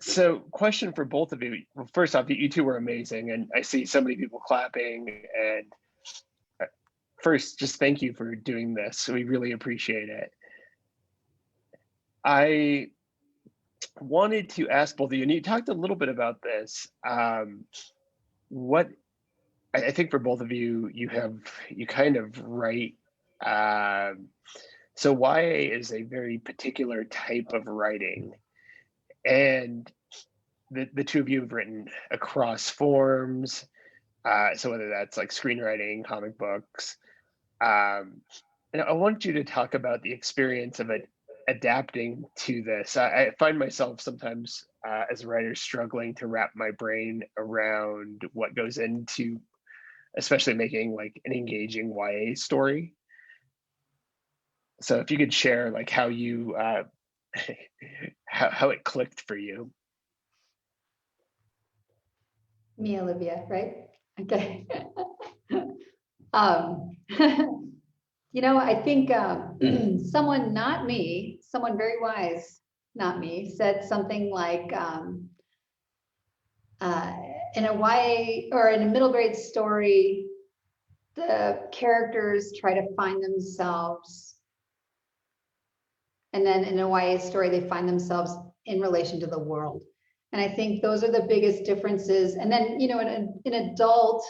So, question for both of you. Well, first off, you two were amazing, and I see so many people clapping. And first, just thank you for doing this. We really appreciate it. I wanted to ask both of you, and you talked a little bit about this. What I think for both of you, you kind of write. So YA is a very particular type of writing, and the two of you have written across forms. So whether that's like screenwriting, comic books, and I want you to talk about the experience of it adapting to this. I find myself sometimes as a writer struggling to wrap my brain around what goes into, especially making like an engaging YA story. So if you could share like how you how it clicked for you. Me, Olivia, right? Okay. I think someone, not me, someone very wise, not me, said something like in a YA or in a middle grade story, the characters try to find themselves And then in a YA story, they find themselves in relation to the world. And I think those are the biggest differences. And then, you know, in adult,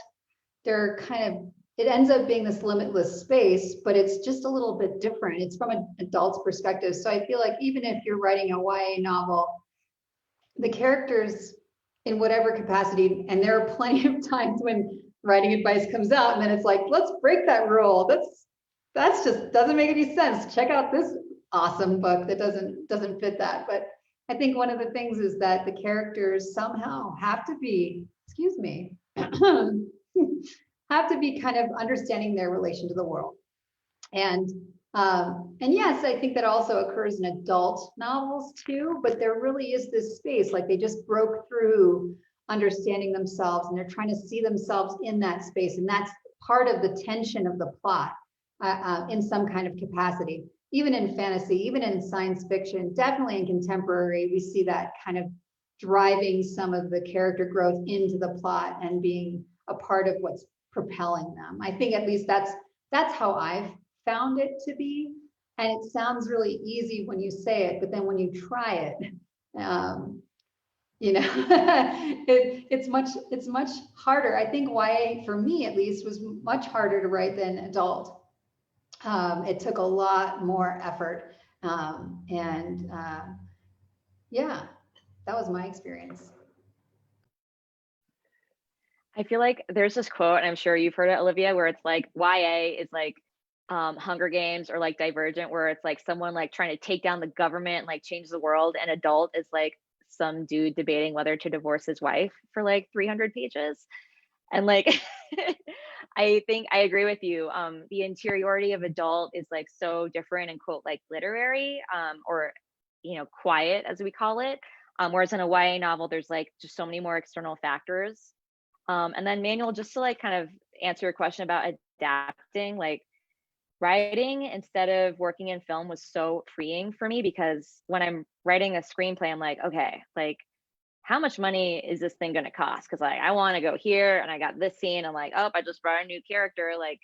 they're kind of, it ends up being this limitless space, but it's just a little bit different. It's from an adult's perspective. So I feel like even if you're writing a YA novel, the characters in whatever capacity, and there are plenty of times when writing advice comes out and then it's like, let's break that rule. That's just doesn't make any sense. Check out this awesome book that doesn't fit that. But I think one of the things is that the characters somehow have to be, excuse me, have to be kind of understanding their relation to the world. And yes, I think that also occurs in adult novels too, but there really is this space, like they just broke through understanding themselves and they're trying to see themselves in that space. And that's part of the tension of the plot in some kind of capacity, even in fantasy, even in science fiction, definitely in contemporary, we see that kind of driving some of the character growth into the plot and being a part of what's propelling them. I think at least that's how I've found it to be. And it sounds really easy when you say it, but then when you try it, you know, it's much harder. I think YA, for me at least, was much harder to write than adult. It took a lot more effort. Yeah, that was my experience. I feel like there's this quote, and I'm sure you've heard it, Olivia, where it's like YA is like Hunger Games or like Divergent, where it's like someone like trying to take down the government and like change the world, and adult is like some dude debating whether to divorce his wife for like 300 pages. And like I think I agree with you. The interiority of adult is like so different and quote like literary or you know quiet as we call it. Whereas in a YA novel, there's like just so many more external factors. And then Manuel, just to like kind of answer your question about adapting, like writing instead of working in film was so freeing for me, because when I'm writing a screenplay, I'm like, okay, like how much money is this thing going to cost? Because like I want to go here and I got this scene. I'm like, oh, I just brought a new character. Like,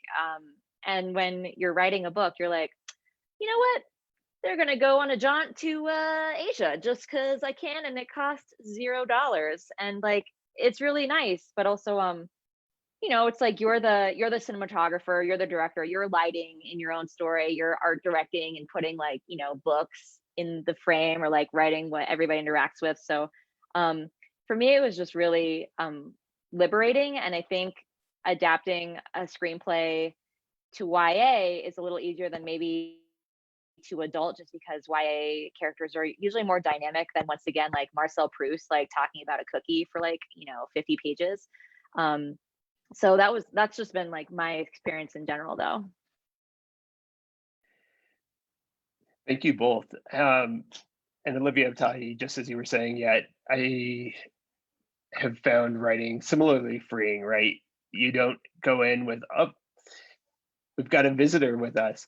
and when you're writing a book, you're like, you know what? They're going to go on a jaunt to Asia just because I can, and it costs $0. And like, it's really nice, but also, you know, it's like you're the cinematographer, you're the director, you're lighting in your own story, you're art directing and putting like, you know, books in the frame or like writing what everybody interacts with. So for me, it was just really liberating. And I think adapting a screenplay to YA is a little easier than maybe to adult, just because YA characters are usually more dynamic than, once again, like Marcel Proust, like talking about a cookie for like, you know, 50 pages. So that's just been like my experience in general though. Thank you both. And Olivia Abtahi, just as you were saying, yeah, I have found writing similarly freeing, right? You don't go in with, oh, we've got a visitor with us.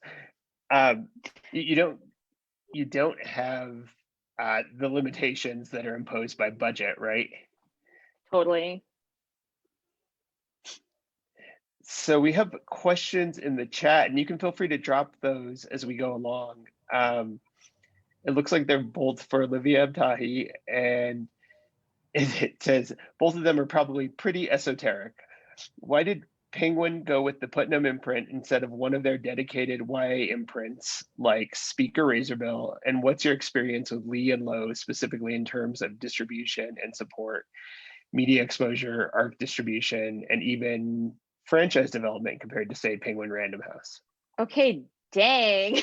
You don't have the limitations that are imposed by budget, right? Totally. So we have questions in the chat, and you can feel free to drop those as we go along. It looks like they're both for Olivia Abtahi, and it says both of them are probably pretty esoteric. Why did Penguin go with the Putnam imprint instead of one of their dedicated YA imprints like Speaker Razorbill? And what's your experience with Lee and Low, specifically in terms of distribution and support, media exposure, arc distribution, and even franchise development compared to, say, Penguin Random House? Okay, dang.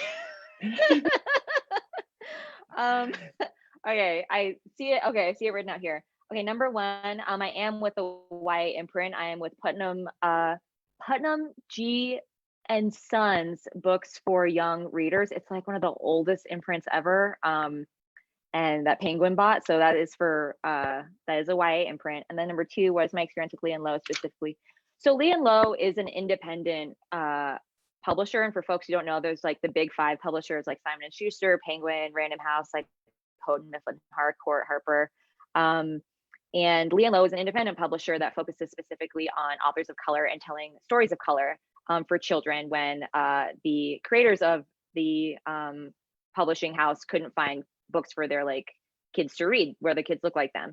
Okay, I see it. Okay, I see it written out here. Okay, number one, I am with the YA imprint. I am with Putnam G and Sons books for young readers. It's like one of the oldest imprints ever. And that Penguin bought. So that is for that is a YA imprint. And then number two was my experience with Lee and Low specifically. So Lee and Low is an independent publisher. And for folks who don't know, there's like the big five publishers like Simon and Schuster, Penguin, Random House, like Houghton, Mifflin Harcourt, Harper. And Lee and Low is an independent publisher that focuses specifically on authors of color and telling stories of color for children. When the creators of the publishing house couldn't find books for their like kids to read where the kids look like them.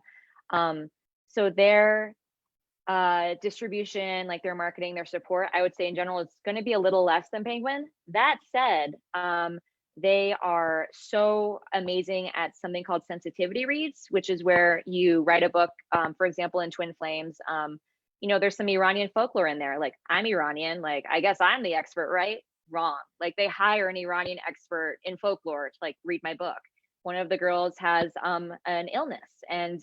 So their distribution, like their marketing, their support, I would say in general, it's going to be a little less than Penguin. That said, they are so amazing at something called sensitivity reads, which is where you write a book. For example, in Twin Flames, you know, there's some Iranian folklore in there. Like, I'm Iranian, like, I guess I'm the expert, right? Wrong. Like, they hire an Iranian expert in folklore to like read my book. One of the girls has an illness, and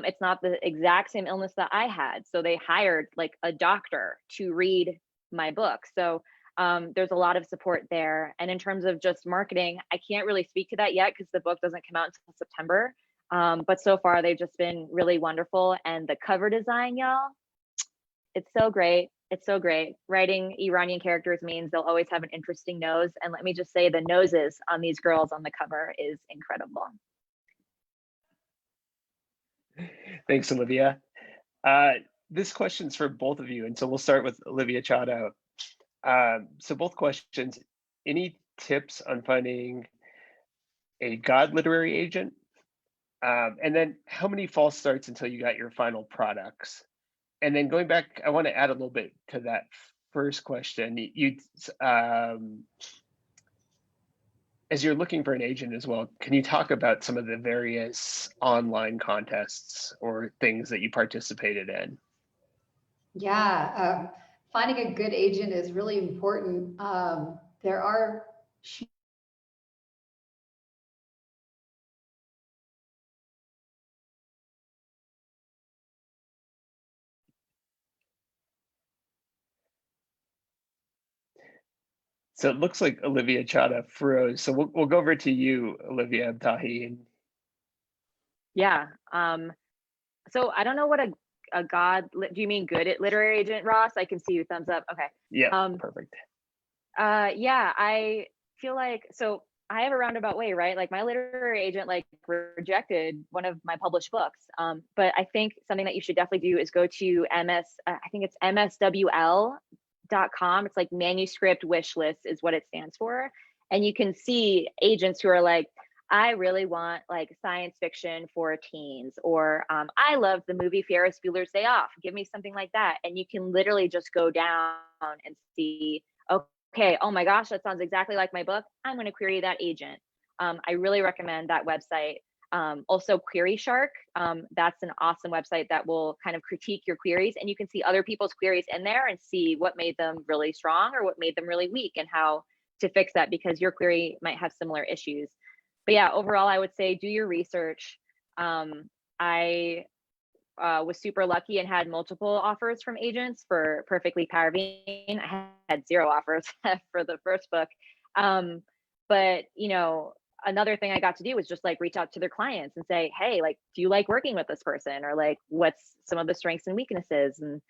it's not the exact same illness that I had. So they hired like a doctor to read my book. So there's a lot of support there. And in terms of just marketing, I can't really speak to that yet because the book doesn't come out until September. But so far they've just been really wonderful. And the cover design, y'all, it's so great. It's so great. Writing Iranian characters means they'll always have an interesting nose. And let me just say, the noses on these girls on the cover is incredible. Thanks, Olivia. This question's for both of you, and so we'll start with Olivia Chadha. So both questions, any tips on finding a God literary agent? And then how many false starts until you got your final products? And then going back, I want to add a little bit to that first question. As you're looking for an agent as well, can you talk about some of the various online contests or things that you participated in? Yeah, finding a good agent is really important. There are So it looks like Olivia Chadha froze. So we'll go over to you, Olivia Abtahi. Yeah. So I don't know what a God, do you mean good at literary agent, Ross? I can see you thumbs up. Okay. Yeah, perfect. Yeah, I feel like, so I have a roundabout way, right? Like, my literary agent like rejected one of my published books. But I think something that you should definitely do is go to I think it's mswl.com. It's like manuscript wish list is what it stands for. And you can see agents who are like, I really want like science fiction for teens, or I love the movie Ferris Bueller's Day Off. Give me something like that. And you can literally just go down and see, okay, oh my gosh, that sounds exactly like my book. I'm going to query that agent. I really recommend that website. Also, Query Shark. That's an awesome website that will kind of critique your queries, and you can see other people's queries in there and see what made them really strong or what made them really weak and how to fix that, because your query might have similar issues. But yeah, overall, I would say do your research. I was super lucky and had multiple offers from agents for Perfectly Parveen. I had 0 offers for the first book. But, you know, another thing I got to do was just like reach out to their clients and say, hey, like, do you like working with this person? Or like, what's some of the strengths and weaknesses? And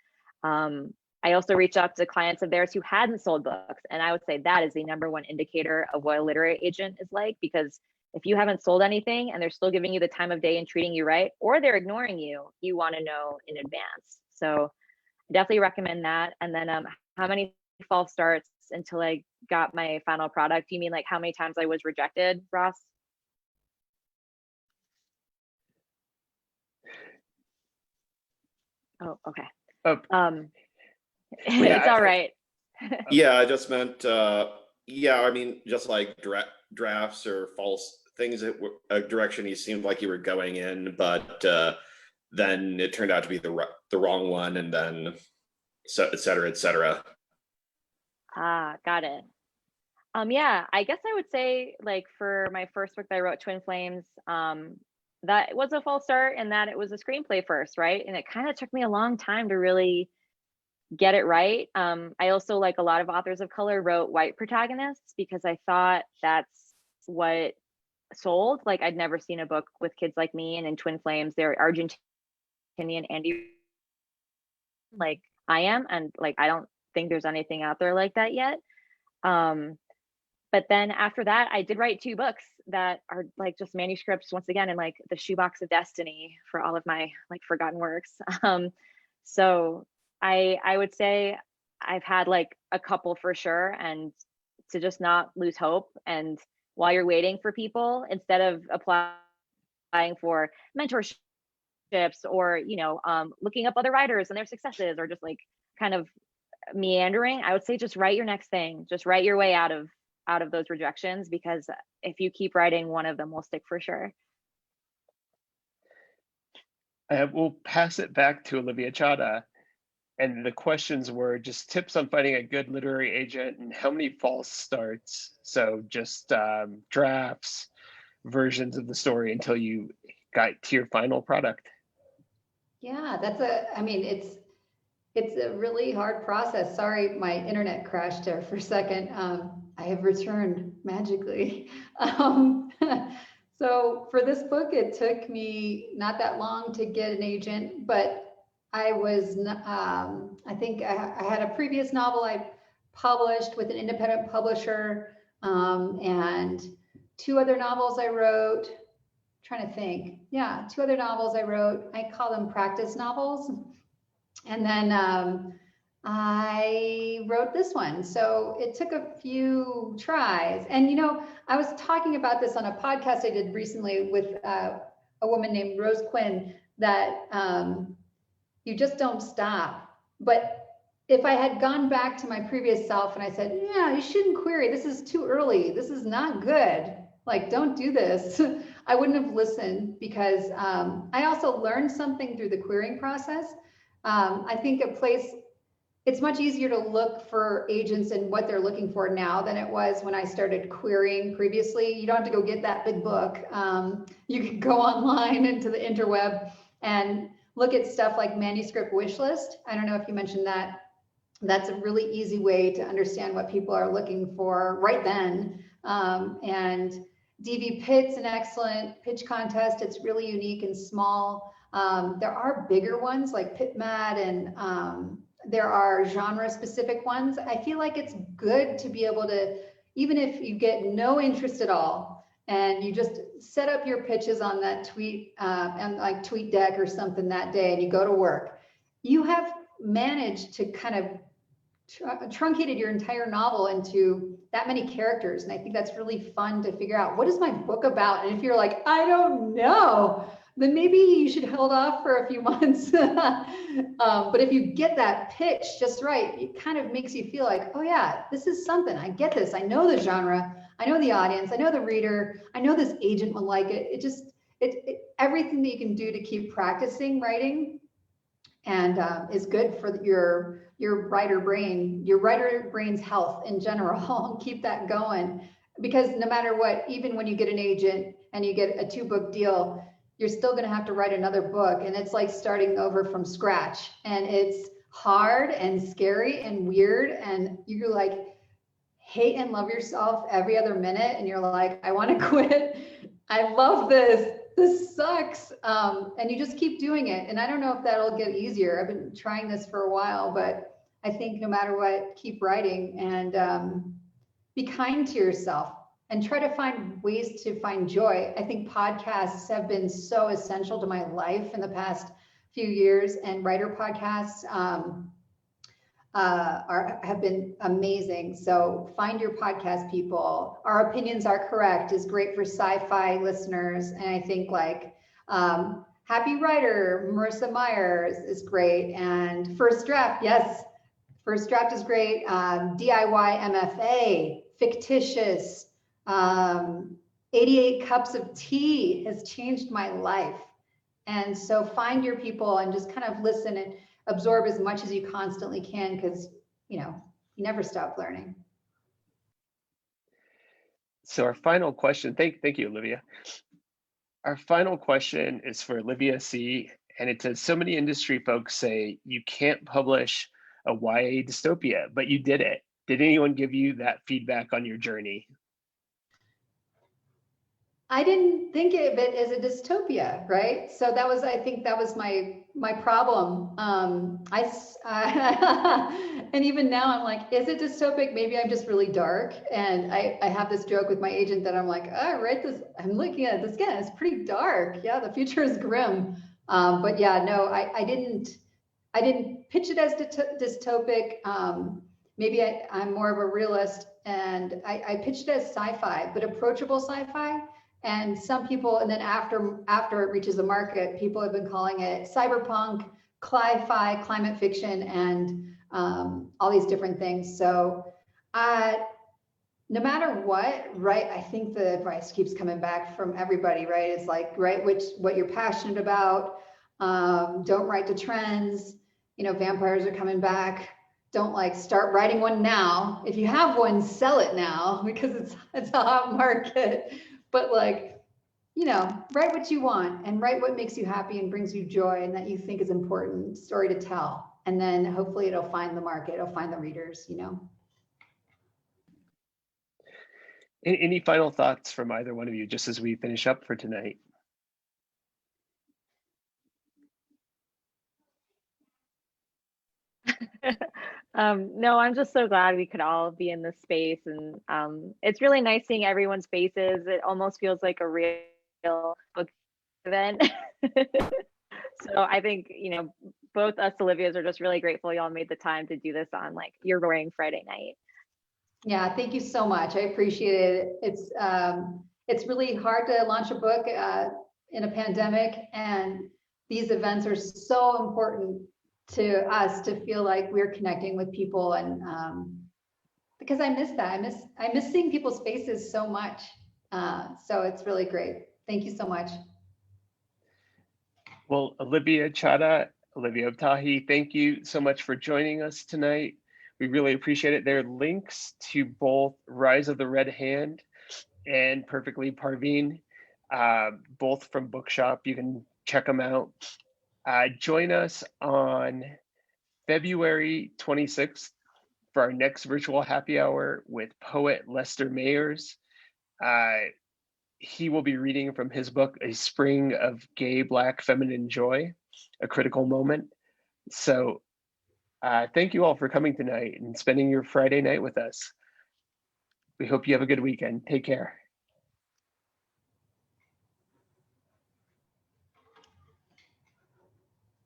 I also reached out to clients of theirs who hadn't sold books. And I would say that is the #1 indicator of what a literary agent is like, because if you haven't sold anything and they're still giving you the time of day and treating you right, or they're ignoring you, you want to know in advance. So I definitely recommend that. And then how many false starts until I got my final product? You mean like how many times I was rejected, Ross? Oh, okay. It's all right. Yeah, I just meant, yeah, I mean, just like drafts or false things that were a direction you seemed like you were going in, but then it turned out to be the wrong one, and then so et cetera, et cetera. Ah, got it. Yeah, I guess I would say, like, for my first book that I wrote, Twin Flames, that was a false start in that it was a screenplay first, right? And it kind of took me a long time to really get it right. I also, like a lot of authors of color, wrote white protagonists because I thought that's what sold. Like, I'd never seen a book with kids like me, and in Twin Flames, they're Argentinian and like I am, and like I don't think there's anything out there like that yet. But then after that, I did write 2 books that are like just manuscripts, once again, in like the shoebox of destiny for all of my like forgotten works. So I would say I've had like a couple for sure, and to just not lose hope and while you're waiting for people, instead of applying for mentorships or, looking up other writers and their successes, or just like kind of meandering. I would say just write your next thing. Just write your way out of those rejections, because if you keep writing, one of them will stick for sure. We'll pass it back to Olivia Chadha. And the questions were just tips on finding a good literary agent and how many false starts. So just drafts, versions of the story until you got to your final product. Yeah, it's a really hard process. Sorry, my internet crashed there for a second. I have returned magically. So for this book, it took me not that long to get an agent, but I think I had a previous novel I published with an independent publisher, and 2 other novels I wrote. Trying to think. Yeah, 2 other novels I wrote. I call them practice novels. And then I wrote this one. So it took a few tries. And, I was talking about this on a podcast I did recently with a woman named Rose Quinn, that you just don't stop. But if I had gone back to my previous self and I said, yeah, you shouldn't query, this is too early, this is not good, like, don't do this, I wouldn't have listened, because I also learned something through the querying process. I think it's much easier to look for agents and what they're looking for now than it was when I started querying previously. You don't have to go get that big book. You can go online into the interweb and look at stuff like manuscript wish list. I don't know if you mentioned that. That's a really easy way to understand what people are looking for right then. And DV Pit's an excellent pitch contest. It's really unique and small. There are bigger ones like PitMat, and there are genre specific ones. I feel like it's good to be able to, even if you get no interest at all, and you just set up your pitches on that tweet and like TweetDeck or something that day, and you go to work, you have managed to kind of truncated your entire novel into that many characters. And I think that's really fun to figure out, what is my book about? And if you're like, I don't know, then maybe you should hold off for a few months. But if you get that pitch just right, it kind of makes you feel like, oh yeah, this is something, I get this, I know the genre, I know the audience, I know the reader, I know this agent will like it. Everything that you can do to keep practicing writing and is good for your writer brain's health in general. Keep that going, because no matter what, even when you get an agent and you get a 2-book deal, you're still going to have to write another book, and it's like starting over from scratch, and it's hard and scary and weird, and you like hate and love yourself every other minute, and you're like, I want to quit, I love this sucks, and you just keep doing it. And I don't know if that'll get easier. I've been trying this for a while, but I think no matter what, keep writing, and be kind to yourself, and try to find ways to find joy. I think podcasts have been so essential to my life in the past few years, and writer podcasts have been amazing. So find your podcast people. Our Opinions Are Correct is great for sci-fi listeners. And I think like Happy Writer, Marissa Myers is great. And First Draft, yes, First Draft is great. DIY MFA, Fictitious, 88 Cups of Tea has changed my life. And so find your people and just kind of listen and absorb as much as you constantly can, because you never stop learning. So our final question, thank you, Olivia. Our final question is for Olivia C. And it says, so many industry folks say you can't publish a YA dystopia, but you did it. Did anyone give you that feedback on your journey? I didn't think of it as a dystopia, right? So I think that was my problem. And even now I'm like, is it dystopic? Maybe I'm just really dark. And I have this joke with my agent that I'm like, I'm looking at this again, it's pretty dark. Yeah, the future is grim. But yeah, no, I didn't pitch it as dystopic. maybe I'm more of a realist, and I pitched it as sci-fi, but approachable sci-fi. And some people, and then after it reaches the market, people have been calling it cyberpunk, cli-fi, climate fiction, and all these different things. So no matter what, right, I think the advice keeps coming back from everybody, right? It's like, right, what you're passionate about. Don't write to trends. You know, vampires are coming back. Don't like start writing one now. If you have one, sell it now because it's a hot market. But like, you know, write what you want and write what makes you happy and brings you joy and that you think is important story to tell. And then hopefully it'll find the market, it'll find the readers, you know. Any final thoughts from either one of you just as we finish up for tonight? No, I'm just so glad we could all be in this space, and it's really nice seeing everyone's faces. It almost feels like a real book event. So I think, you know, both us Olivias are just really grateful y'all made the time to do this on like your roaring Friday night. Yeah, thank you so much. I appreciate it. It's really hard to launch a book in a pandemic, and these events are so important to us to feel like we're connecting with people, and because I miss that. I miss seeing people's faces so much. So it's really great. Thank you so much. Well, Olivia Chadha, Olivia Abtahi, thank you so much for joining us tonight. We really appreciate it. There are links to both Rise of the Red Hand and Perfectly Parveen, both from Bookshop. You can check them out. Join us on February 26th for our next virtual happy hour with poet Lester Mayers. He will be reading from his book, A Spring of Gay Black Feminine Joy, a critical moment. So thank you all for coming tonight and spending your Friday night with us. We hope you have a good weekend. Take care.